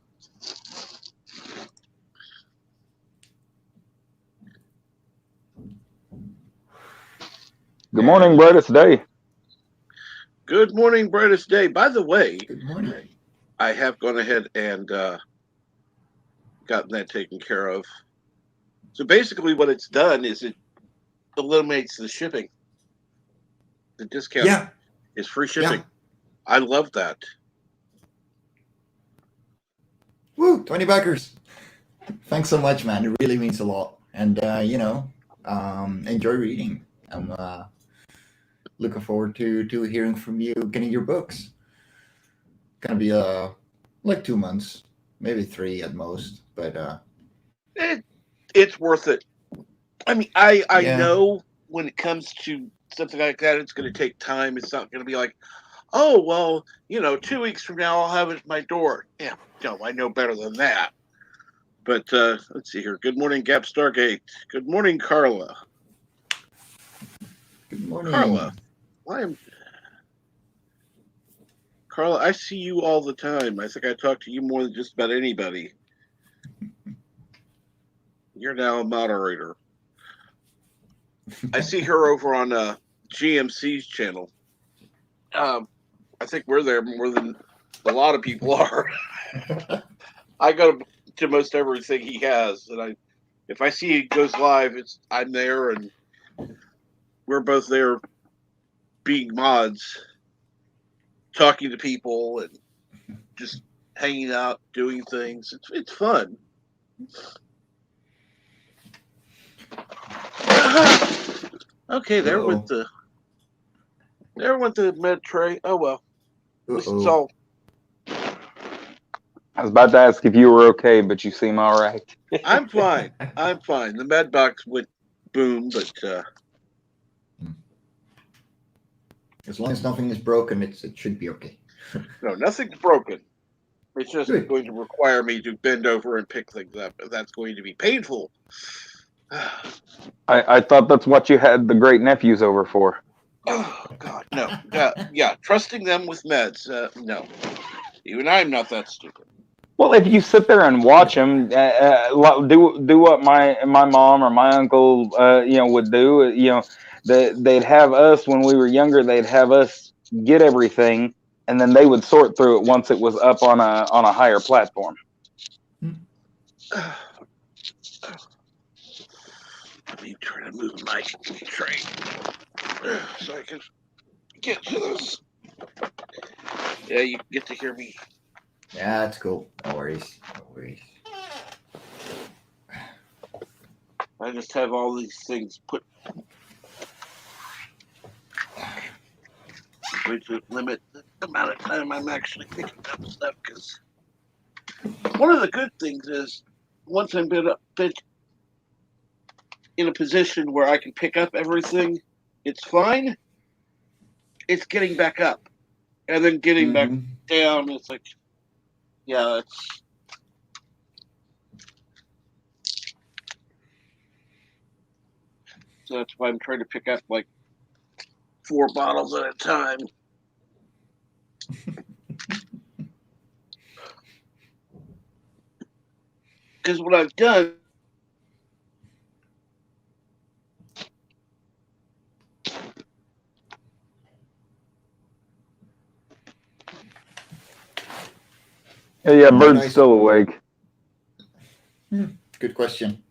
Good morning, brightest day. Good morning, brightest day. By the way, Good morning. I have gone ahead and gotten that taken care of. So basically, what it's done is it eliminates the shipping. The discount Yeah, is free yeah. shipping. I love that. Woo, 20 backers. Thanks so much, man. It really means a lot. And, enjoy reading. I'm looking forward to hearing from you, getting your books. Gonna be like 2 months, maybe 3 at most. But It's worth it. I mean, I yeah, know when it comes to something like that, it's going to take time. It's not going to be like, oh, well, 2 weeks from now, I'll have it at my door. Yeah, no, I know better than that. But let's see here. Good morning, Gap Stargate. Good morning, Carla. good morning. Carla, Carla, I see you all the time. I think I talk to you more than just about anybody. You're now a moderator. I see her over on GMC's channel. I think we're there more than a lot of people are. I go to most everything he has, and if I see he goes live, I'm there, and we're both there, being mods, talking to people, and just hanging out, doing things. It's fun. Okay, there went the med tray. Oh well, at least it's all. I was about to ask if you were okay, but you seem all right. I'm fine. I'm fine. The med box went boom, but as long as nothing is broken, it should be okay. no, nothing's broken. It's just Good. going to require me to bend over and pick things up. That's going to be painful. I thought that's what you had the great nephews over for. Oh God, no. Yeah, trusting them with meds. No, even I'm not that stupid. Well, if you sit there and watch them, do what my mom or my uncle, would do. They'd have us when we were younger. They'd have us get everything, and then they would sort through it once it was up on a higher platform. Let me try to move my tray so I can get to this. Yeah, you get to hear me. Yeah, that's cool. No worries. No worries. I just have all these things put. I'm going to limit the amount of time I'm actually picking up stuff, because one of the good things is once I'm been in a position where I can pick up everything, it's fine. It's getting back up and then getting back down. It's like, yeah, so that's why I'm trying to pick up like 4 bottles at a time. Because what I've done. Yeah, Bird's still awake. Good question.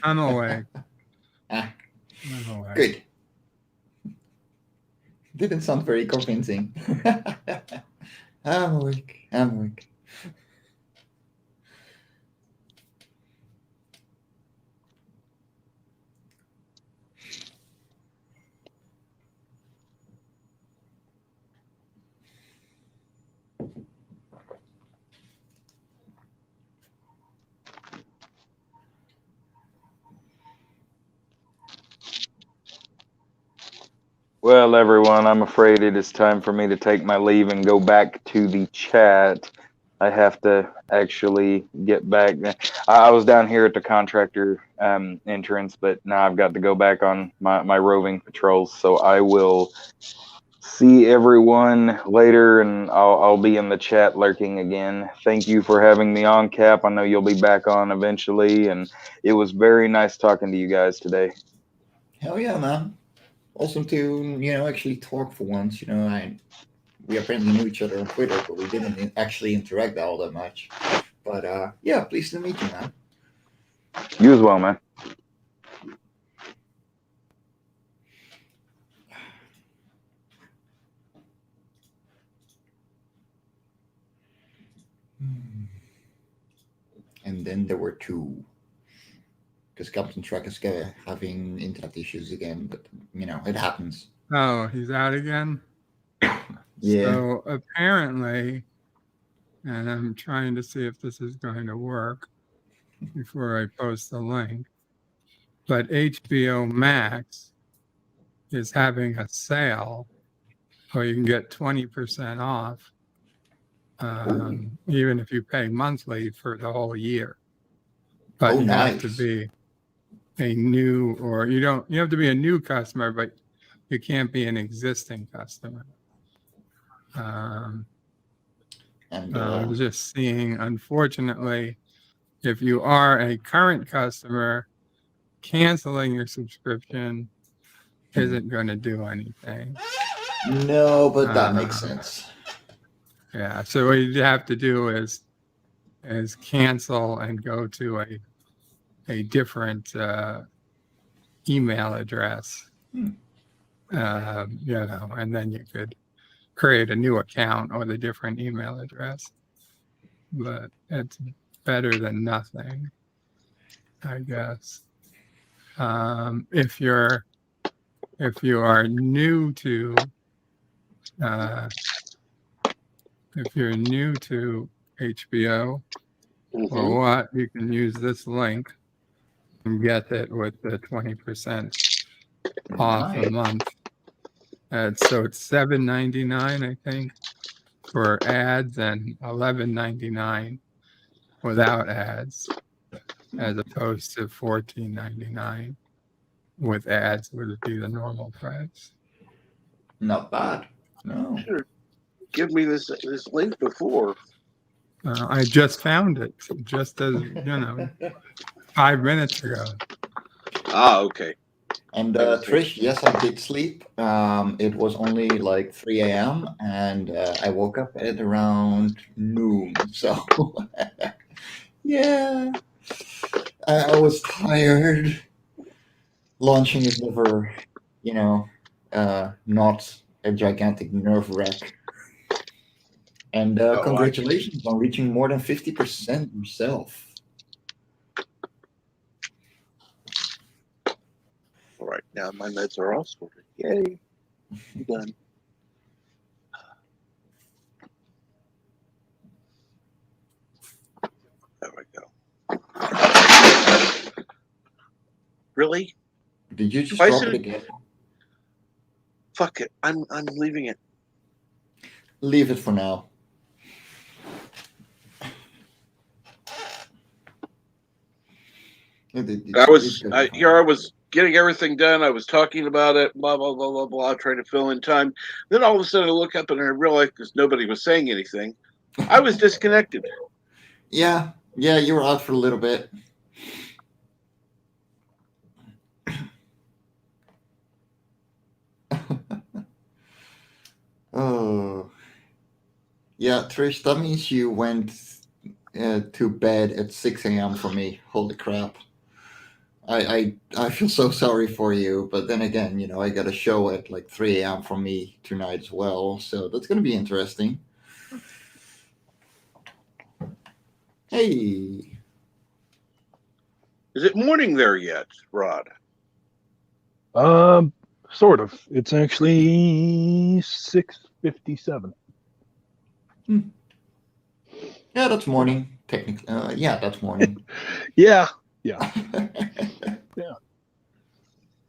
I'm awake. Ah, I'm awake. good. Didn't sound very convincing. I'm awake. I'm awake. Well, everyone, I'm afraid it is time for me to take my leave and go back to the chat. I have to actually get back. I was down here at the contractor entrance, but now I've got to go back on my roving patrols. So I will see everyone later, and I'll be in the chat lurking again. Thank you for having me on, Cap. I know you'll be back on eventually, and it was very nice talking to you guys today. Hell yeah, man. Awesome to, actually talk for once. We apparently knew each other on Twitter, but we didn't actually interact all that much. But yeah, pleased to meet you, man. You as well, man. And then there were two. Because Captain Truck is having internet issues again, but it happens. Oh, he's out again? Yeah. So apparently, and I'm trying to see if this is going to work before I post the link, but HBO Max is having a sale where you can get 20% off, even if you pay monthly for the whole year. But you have to Nice. be a new, or you have to be a new customer, but you can't be an existing customer. And I was just seeing, unfortunately, if you are a current customer, canceling your subscription isn't going to do anything. no, but that makes sense. Yeah. So what you have to do is cancel and go to a different email address. And then you could create a new account with a different email address. But it's better than nothing, I guess. If you are new to HBO or what, you can use this link and get it with the 20% off a month. So it's $7.99, I think, for ads, and $11.99 without ads, as opposed to $14.99 with ads would be the normal price. Not bad. No. Sure. Give me this link before. I just found it, just as 5 minutes ago. Ah, okay. And Trish, yes, I did sleep. It was only like 3 a.m. and I woke up at around noon. So, yeah, I was tired. Launching is never, not a gigantic nerve wreck. And congratulations on reaching more than 50% yourself. All right, now my meds are all sorted. Yay. I'm done. There we go. Really? Did you just Twice drop in it a- again? Fuck it. I'm leaving it. Leave it for now. I was getting everything done. I was talking about it, blah, blah, blah, blah, blah, trying to fill in time. Then all of a sudden I look up and I realized, because nobody was saying anything, I was disconnected. Yeah, you were out for a little bit. Oh. Yeah, Trish, that means you went to bed at 6 a.m. for me. Holy crap. I feel so sorry for you, but then again, I got a show at like 3 a.m. for me tonight as well, so that's going to be interesting. Hey. Is it morning there yet, Rod? Sort of. It's actually 6:57. Yeah, that's morning. Technically, yeah, that's morning. Yeah.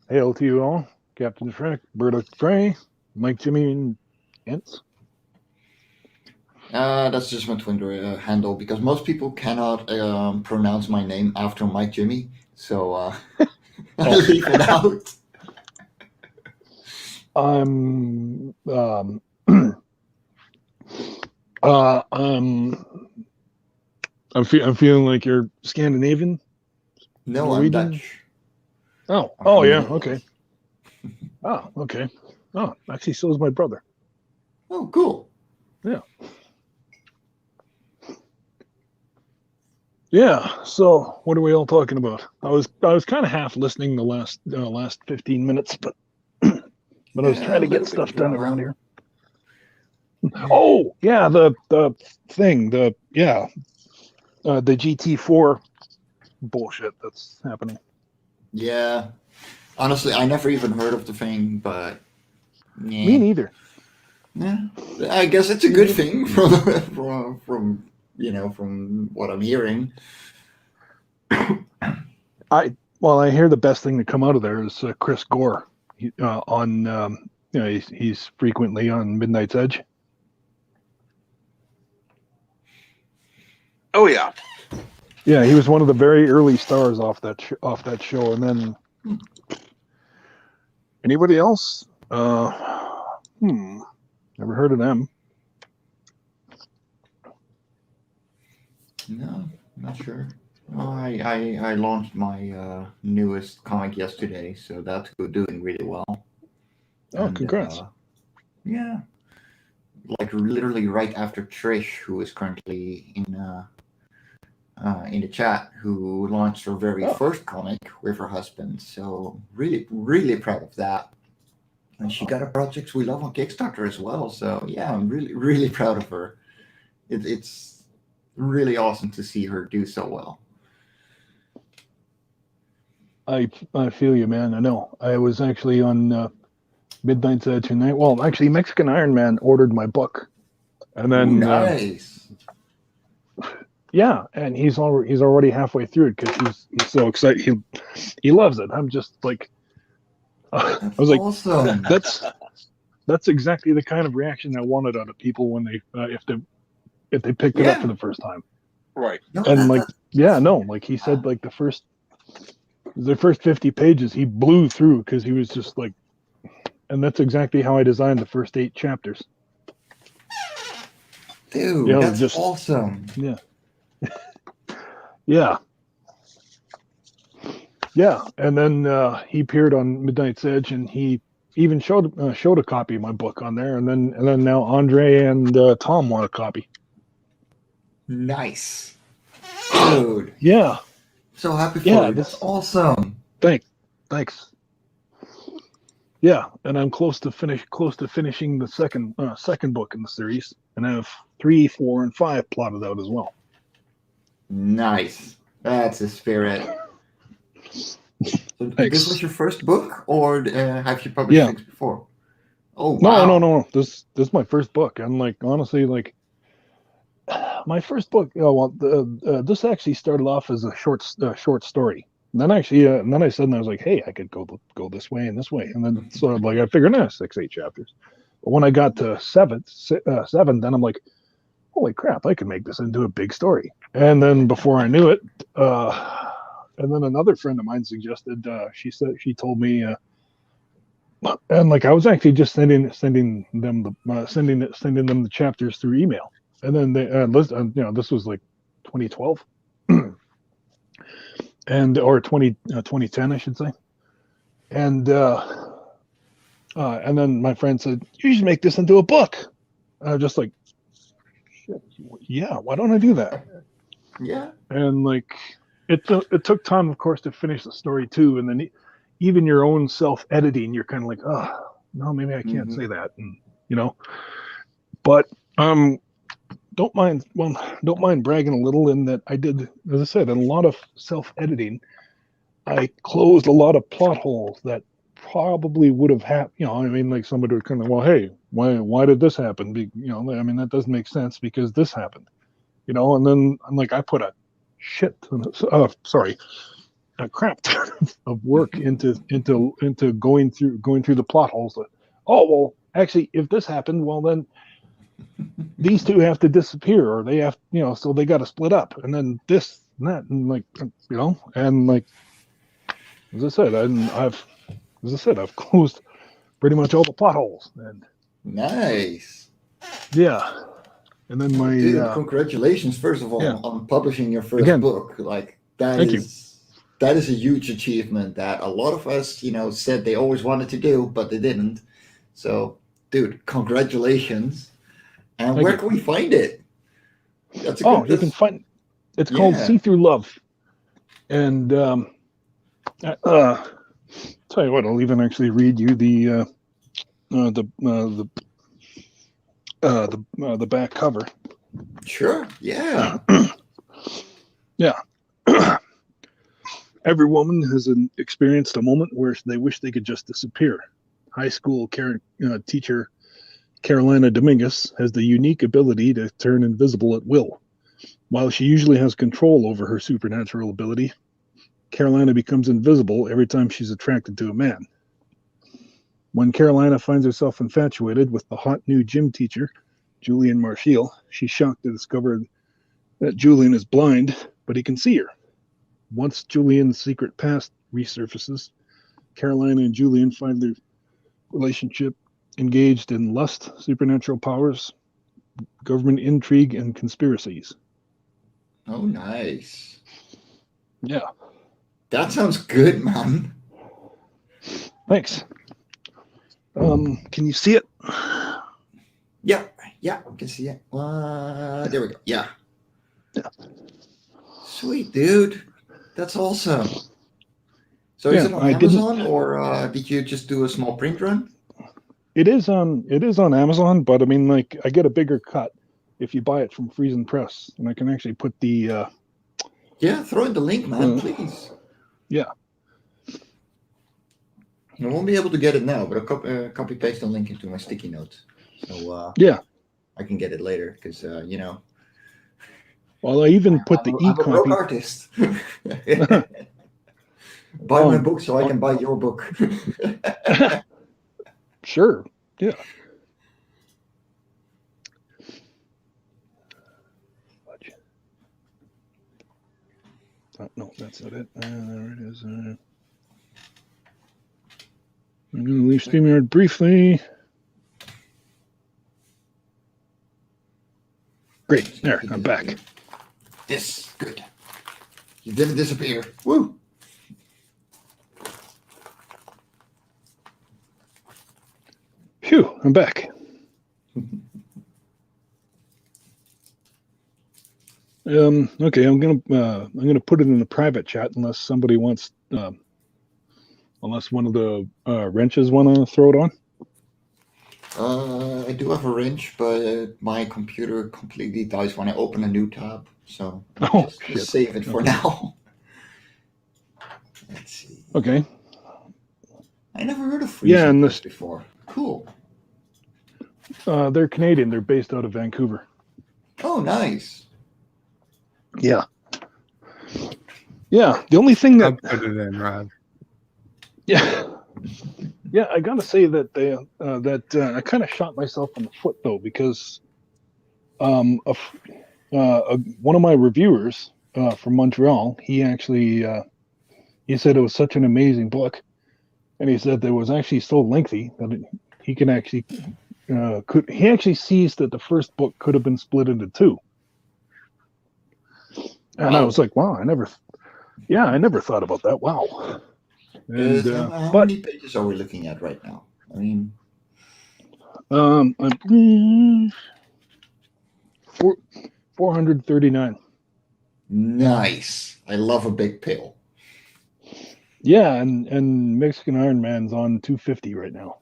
Hail to you all, Captain Shrek, Berto Frey, Mike, Jimmy, and Ents. That's just my Twitter handle because most people cannot pronounce my name after Mike Jimmy, so I'll leave it out. I'm feeling like you're Scandinavian. No, Norwegian? I'm Dutch. Oh yeah, okay. Oh, okay. Oh, actually, so is my brother. Oh, cool. Yeah. Yeah. So what are we all talking about? I was kind of half listening the last 15 minutes, but I was Yeah, trying a to get little bit of stuff done drama. around here. Oh yeah, the thing, the GT4 bullshit that's happening. Yeah. Honestly, I never even heard of the thing, but Me neither. yeah, I guess it's a Me good neither. thing from from what I'm hearing. I hear the best thing to come out of there is Chris Gore on he's frequently on Midnight's Edge. Oh yeah. Yeah, he was one of the very early stars off that show, and then anybody else? Never heard of them. No, not sure. Well, I launched my newest comic yesterday, so that's doing really well. Oh, And congrats! yeah, like literally right after Trish, who is currently in the chat, who launched her very first comic with her husband. So really proud of that. And she got a Projects We Love on Kickstarter as well. So yeah, I'm really proud of her. It's really awesome to see her do so well. I feel you, man. I know. I was actually on Midnight's Edge tonight. Well, actually, Mexican Iron Man ordered my book, and then Ooh, nice. Yeah, and he's already halfway through it because he's so excited. He loves it. I'm just like, I was like, awesome. That's exactly the kind of reaction I wanted out of people when they if they picked it up for the first time. Right. And like, like he said, like the first 50 pages he blew through because he was just like, and that's exactly how I designed the first 8 chapters. Dude, that's awesome. Yeah. Yeah. Yeah, and then he appeared on Midnight's Edge, and he even showed a copy of my book on there, and then now Andre and Tom want a copy. Nice, dude. Yeah. So happy for you. That's awesome. Thanks. Yeah, and I'm close to finishing the second book in the series, and I have 3, 4, and 5 plotted out as well. Nice. That's the spirit. So this was your first book, or have you published things before? Oh wow! No. This is my first book, and like honestly, like my first book. This actually started off as a short story. And then I said, I was like, hey, I could go this way and this way, and then sort of like I figured, 6, 8 chapters. But when I got to 7, then I'm like, holy crap, I could make this into a big story. And then before I knew it, and then another friend of mine suggested, she told me, and like I was actually just sending them the chapters through email, and then they this was like 2012, or 2010 I should say, and then my friend said, you should make this into a book. I was just like, shit, yeah, why don't I do that? Yeah. And like it took time, of course, to finish the story too, and then even your own self-editing, you're kind of like, oh no, maybe I can't say that, and but don't mind bragging a little in that I did, as I said, in a lot of self-editing, I closed a lot of plot holes that probably would have happened. I mean, like somebody would kind of, well, hey, why did this happen? I mean, that doesn't make sense because this happened. And then I'm like, I put a crap ton of work into going through the plot holes. That, oh well, actually, if this happened, well then these two have to disappear, or they have, so they got to split up, and then this and that, and like, and like, as I said, I've closed pretty much all the plot holes. And nice. Yeah. And then my dude, congratulations first of all on publishing your first book. Like that is a huge achievement that a lot of us, said they always wanted to do, but they didn't. So, dude, congratulations. And where can we find it? That's a you can find It's called Yeah. See Through Love. And tell you what, I'll even actually read you the back cover. Sure. Yeah. Yeah. Every woman has experienced a moment where they wish they could just disappear. High school teacher Carolina Dominguez has the unique ability to turn invisible at will. While she usually has control over her supernatural ability, Carolina becomes invisible every time she's attracted to a man. When Carolina finds herself infatuated with the hot new gym teacher, Julian Marshall, she's shocked to discover that Julian is blind, but he can see her. Once Julian's secret past resurfaces, Carolina and Julian find their relationship engaged in lust, supernatural powers, government intrigue, and conspiracies. Oh, nice. Yeah. That sounds good, man. Thanks. Can you see it? Yeah, I can see it. There we go. Yeah. Sweet, dude. That's awesome. So is it on Amazon or did you just do a small print run? It is on Amazon, but I mean, like, I get a bigger cut if you buy it from Friesen Press, and I can actually put the yeah, throw in the link, man, please. Yeah. I won't be able to get it now, but I'll copy paste the link into my sticky notes. So yeah, I can get it later because you know. Well, I even put the I'm a broke e-copy. artist. Buy my book so I can buy your book. Sure. Yeah. No, that's not it. There it is. I'm going to leave StreamYard briefly. Great. There, I'm back. This good. You didn't disappear. Woo! Phew, I'm back. Okay, I'm gonna put it in the private chat unless somebody wants, unless one of the wrenches want to throw it on. I do have a wrench, but my computer completely dies when I open a new tab. So just save it for now. Let's see. Okay. I never heard of Friesen Yeah, and Press before. Cool. They're Canadian. They're based out of Vancouver. Oh, nice. Yeah. Yeah. The only thing that I'll put it in, Rob. Yeah. Yeah, I gotta say that I kind of shot myself in the foot though, because one of my reviewers from Montreal, he actually he said it was such an amazing book, and he said that it was actually so lengthy that he can actually he actually sees that the first book could have been split into two. And I was like, wow, I never thought about that. Wow. And, how many pages are we looking at right now? I mean, 439. Nice. I love a big pill. Yeah, and Mexican Iron Man's on 250 right now.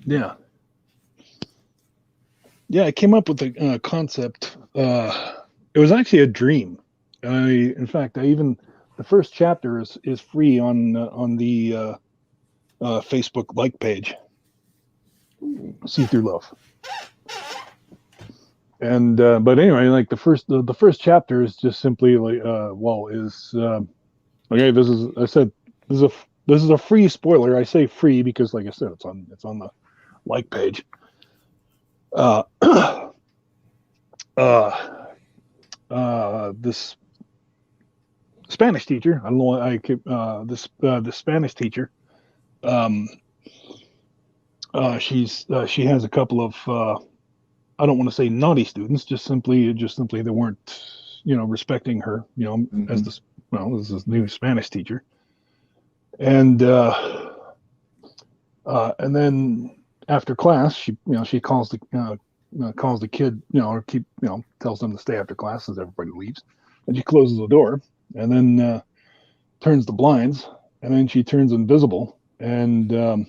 Yeah. Yeah, I came up with the concept. It was actually a dream. In fact, the first chapter is free on the Facebook like page. See Through Love. And but anyway, like the first chapter is just simply like okay. This is a free spoiler. I say free because, like I said, it's on the like page. This Spanish teacher. I don't know why I keep the Spanish teacher. She has a couple of I don't want to say naughty students, just simply they weren't respecting her as this new Spanish teacher, and then after class she calls the calls the kid, or tells them to stay after class as everybody leaves, and she closes the door, and then turns the blinds, and then she turns invisible and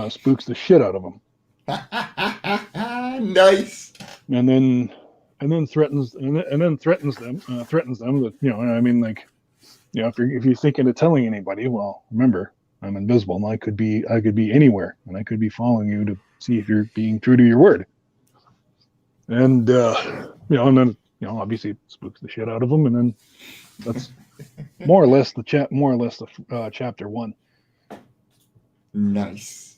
spooks the shit out of them. Nice. And then threatens them that if you're thinking of telling anybody, well, remember, I'm invisible and I could be anywhere, and I could be following you to see if you're being true to your word. And and then obviously it spooks the shit out of them, and then that's more or less the chapter 1. Nice.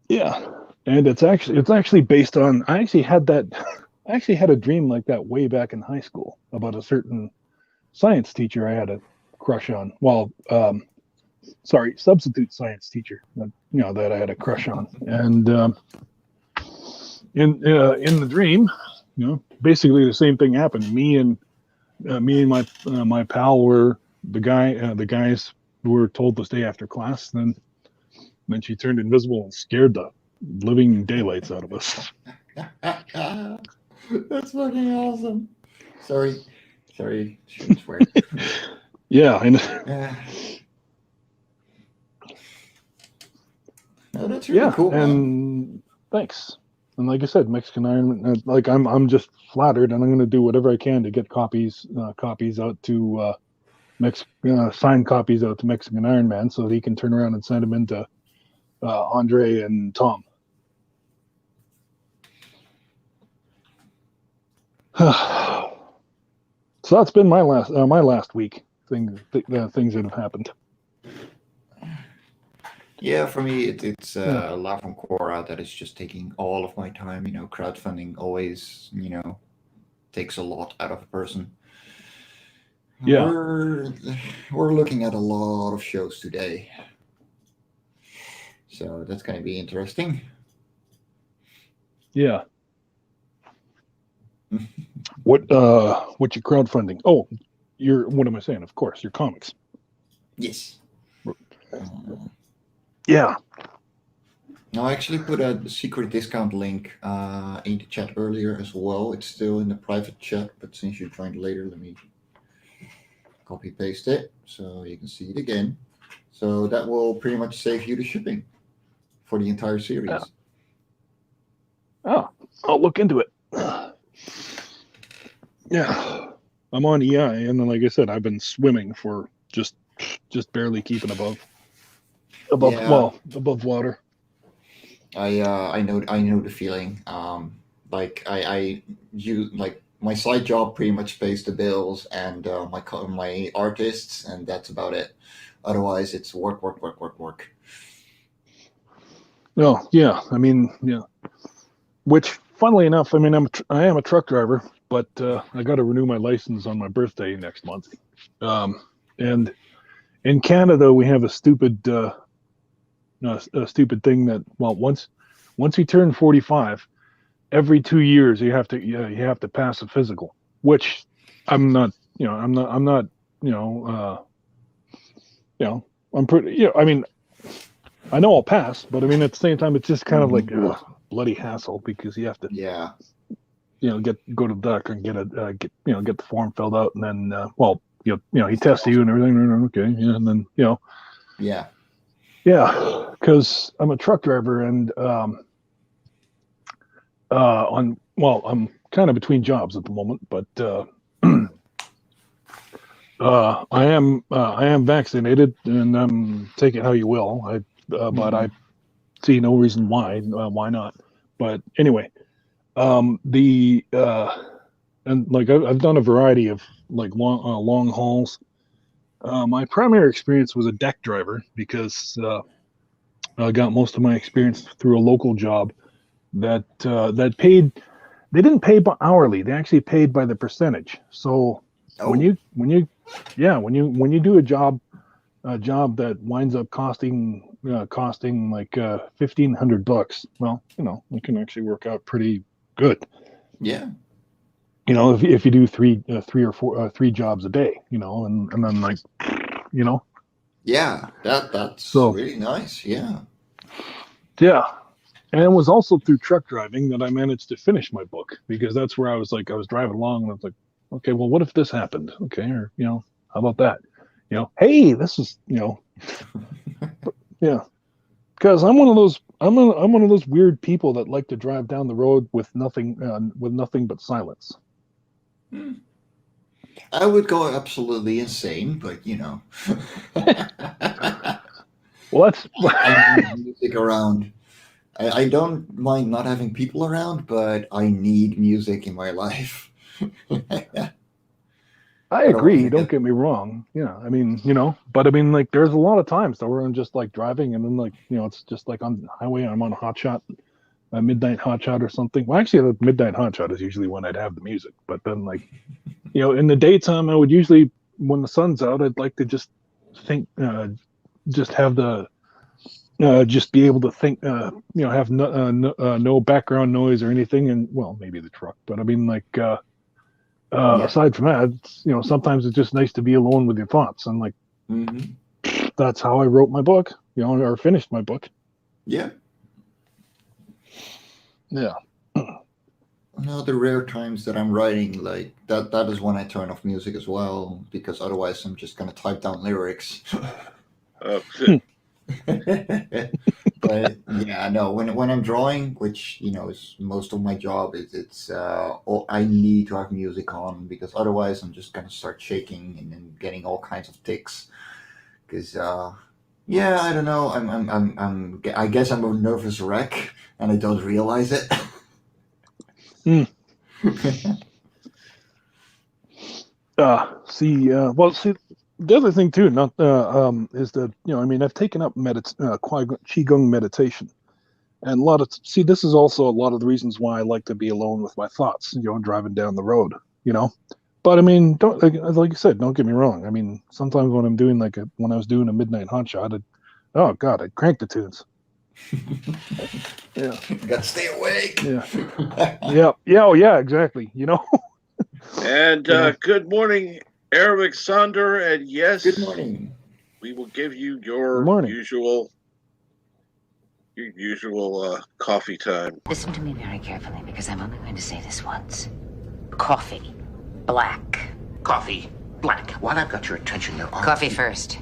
Yeah, and it's actually based on. I actually had a dream like that way back in high school about a certain science teacher I had a crush on. Well, substitute science teacher that I had a crush on, and in the dream, basically the same thing happened. Me and my pal were the guys were told to stay after class. Then she turned invisible and scared the living daylights out of us. That's fucking awesome. Sorry, shouldn't swear. Yeah, and no, that's really cool. And man. Thanks. And like I said, Mexican Iron, like I'm just flattered, and I'm going to do whatever I can to get copies out to signed copies out to Mexican Iron Man, so that he can turn around and send them into Andre and Tom. So that's been my last week. Things that have happened. Yeah, for me, it's La from Quora that is just taking all of my time. Crowdfunding always, takes a lot out of a person. Yeah. We're looking at a lot of shows today. So that's going to be interesting. Yeah. What you crowdfunding? Oh, what am I saying? Of course, your comics. Yes. Yeah. No, I actually put a secret discount link in the chat earlier as well. It's still in the private chat, but since you joined later, let me copy paste it so you can see it again. So that will pretty much save you the shipping for the entire series. Yeah. Oh, I'll look into it. Yeah, I'm on EI, and then like I said, I've been swimming for just barely keeping above water. I know the feeling. My side job pretty much pays the bills and my artists, and that's about it. Otherwise, it's work. No, yeah, I mean, yeah. Which, funnily enough, I mean, I am a truck driver, but I got to renew my license on my birthday next month. And in Canada, we have a stupid thing that, well, once you turn 45, every 2 years you have to pass a physical, which I'm not I'm pretty, I mean, I know I'll pass, but I mean, at the same time, it's just kind of like bloody hassle, because you have to, go to the doctor and get the form filled out, and then, he tests you and everything. Okay. Yeah. And then, because I'm a truck driver, and, I'm kind of between jobs at the moment, but, I am vaccinated, and take it how you will. But I see no reason why not. But anyway, and like I've done a variety of like long hauls. My primary experience was a deck driver, because I got most of my experience through a local job that paid. They didn't pay by hourly; they actually paid by the percentage. So when you do a job that winds up costing like $1,500, well, it can actually work out pretty good. Yeah. If you do three or four jobs a day, and then like, Yeah, that's so really nice. Yeah. Yeah, And it was also through truck driving that I managed to finish my book, because that's where I was driving along and I was like, okay, well, what if this happened? Okay, or how about that? Hey, this is yeah. Because I'm one of those I'm one of those weird people that like to drive down the road with nothing but silence. I would go absolutely insane, but Well, that's I need music around. I don't mind not having people around, but I need music in my life. I Otherwise, agree. I Don't get get me wrong. Yeah, I mean, but I mean, like, there's a lot of times though where I'm just like driving, and then it's just like on the highway, I'm on a hot shot, a midnight hot shot or something. Well, actually, the midnight hot shot is usually when I'd have the music. But then, like, in the daytime, I would usually, when the sun's out, I'd like to just think, just have just be able to think, have no background noise or anything, and well, maybe the truck, but I mean, like. Yeah. Aside from that, sometimes it's just nice to be alone with your thoughts, and like that's how I wrote my book, or finished my book. Yeah. Yeah. No, the rare times that I'm writing like that is when I turn off music as well, because otherwise I'm just gonna type down lyrics. But yeah, no, when I'm drawing, which is most of my job, it's I need to have music on, because otherwise I'm just gonna start shaking and then getting all kinds of tics. Because yeah, I don't know, I guess I'm a nervous wreck and I don't realize it. See, the other thing too, not is that I mean, I've taken up qigong meditation, and this is also a lot of the reasons why I like to be alone with my thoughts, driving down the road, But I mean, don't like you said, don't get me wrong. I mean, sometimes when I'm doing when I was doing a midnight hot shot, oh god, I'd crank the tunes. Yeah, gotta stay awake. Yeah, oh yeah, exactly. And good morning, Alexander. And yes, good morning. We will give you your usual coffee time. Listen to me very carefully, because I'm only going to say this once. Coffee. Black. Coffee. Black. While I've got your attention, there are... Coffee first.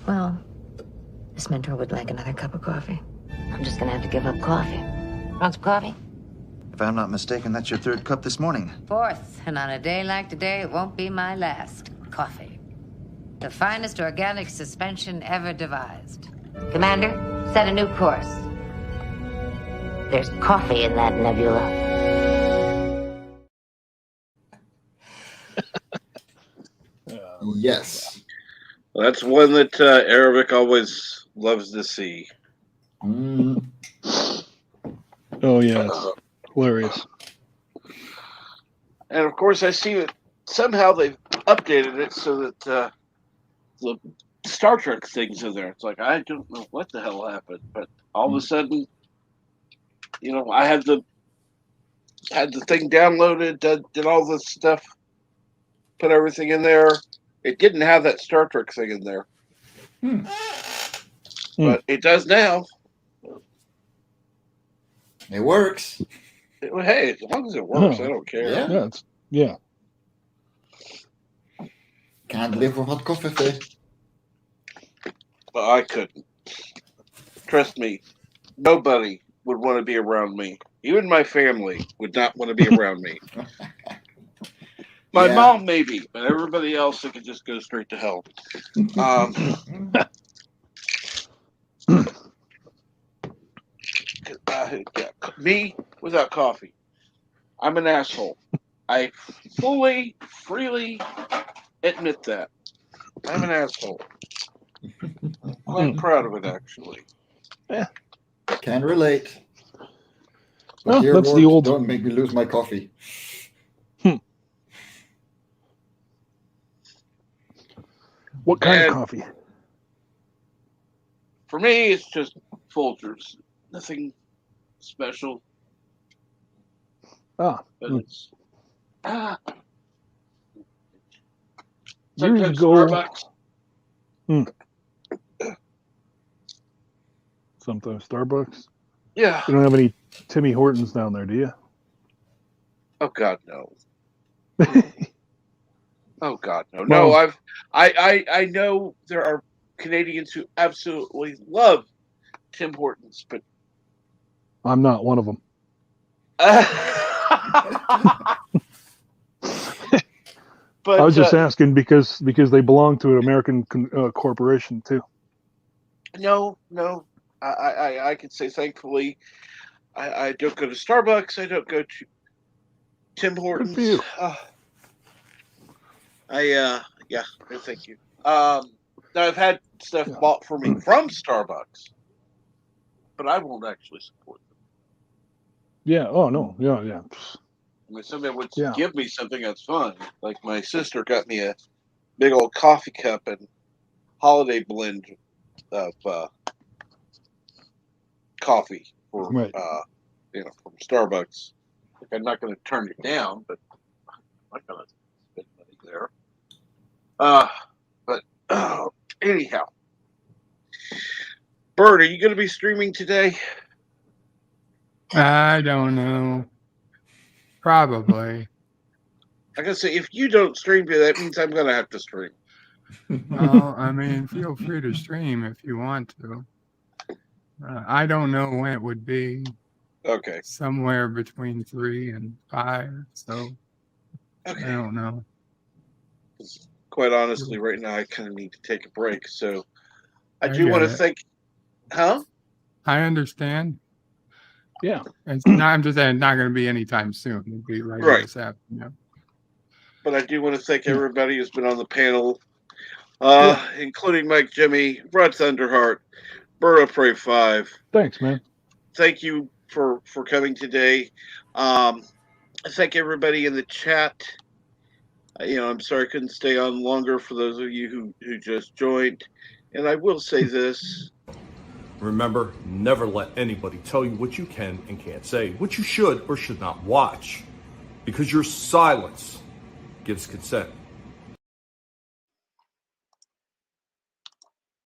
Well, this mentor would like another cup of coffee. I'm just gonna have to give up coffee. Want some coffee? If I'm not mistaken, that's your third cup this morning. Fourth, and on a day like today, it won't be my last. Coffee. The finest organic suspension ever devised. Commander, set a new course. There's coffee in that nebula. Yes. Well, that's one that Arabic always loves to see. Oh yeah, it's hilarious. And of course, I see that somehow they've updated it so that the Star Trek things in there. It's like, I don't know what the hell happened, but all of a sudden, I had the thing downloaded, did all this stuff, put everything in there. It didn't have that Star Trek thing in there, but it does now. It works. Hey, as long as it works, I don't care. Yeah. Can't live without coffee. Well, I couldn't. Trust me, nobody would want to be around me. Even my family would not want to be around me. My mom, maybe, but everybody else, it could just go straight to hell. Me without coffee, I'm an asshole. I freely admit that. I'm an asshole. Quite proud of it, actually. Yeah. Can relate. But Well, dear that's Lord, the old. don't make me lose my coffee. What kind of coffee? For me, it's just Folgers. Nothing special. But it's years sometimes ago. Starbucks. Sometimes Starbucks. Yeah. You don't have any Timmy Hortons down there, do you? Oh God, no. Oh God, no. Well- No, I know there are Canadians who absolutely love Tim Hortons, but I'm not one of them. but I was just asking because they belong to an American corporation too. no. I can say thankfully, I don't go to Starbucks. I don't go to Tim Hortons. for you. Yeah, no, thank you. Now I've had stuff Yeah. bought for me from Starbucks, but I won't actually support them. Yeah. Oh no. Yeah. Yeah. I mean, somebody would Yeah. give me something that's fun. Like my sister got me a big old coffee cup and holiday blend of coffee for Right. from Starbucks. Like, I'm not going to turn it down, but I'm not going to spend money there. But anyhow, Bird, are you going to be streaming today? I don't know. Probably. I gotta say, if you don't stream today, that means I'm going to have to stream. Well, I mean, feel free to stream if you want to. I don't know when it would be. Okay. Somewhere between 3 and 5. So Okay. I don't know. Quite honestly, right now I kind of need to take a break. So I I do want to get it. thank. Huh? I understand. Yeah. It's not, I'm just saying, not going to be anytime soon. It'll be later Right. this afternoon. But I do want to thank everybody who's been on the panel, including Mike, Jimmy, Rod Thunderheart, Burrow Prey 5. Thanks, man. Thank you for coming today. Thank everybody in the chat. I'm sorry I couldn't stay on longer for those of you who just joined. And I will say this. Remember, never let anybody tell you what you can and can't say, what you should or should not watch, because your silence gives consent.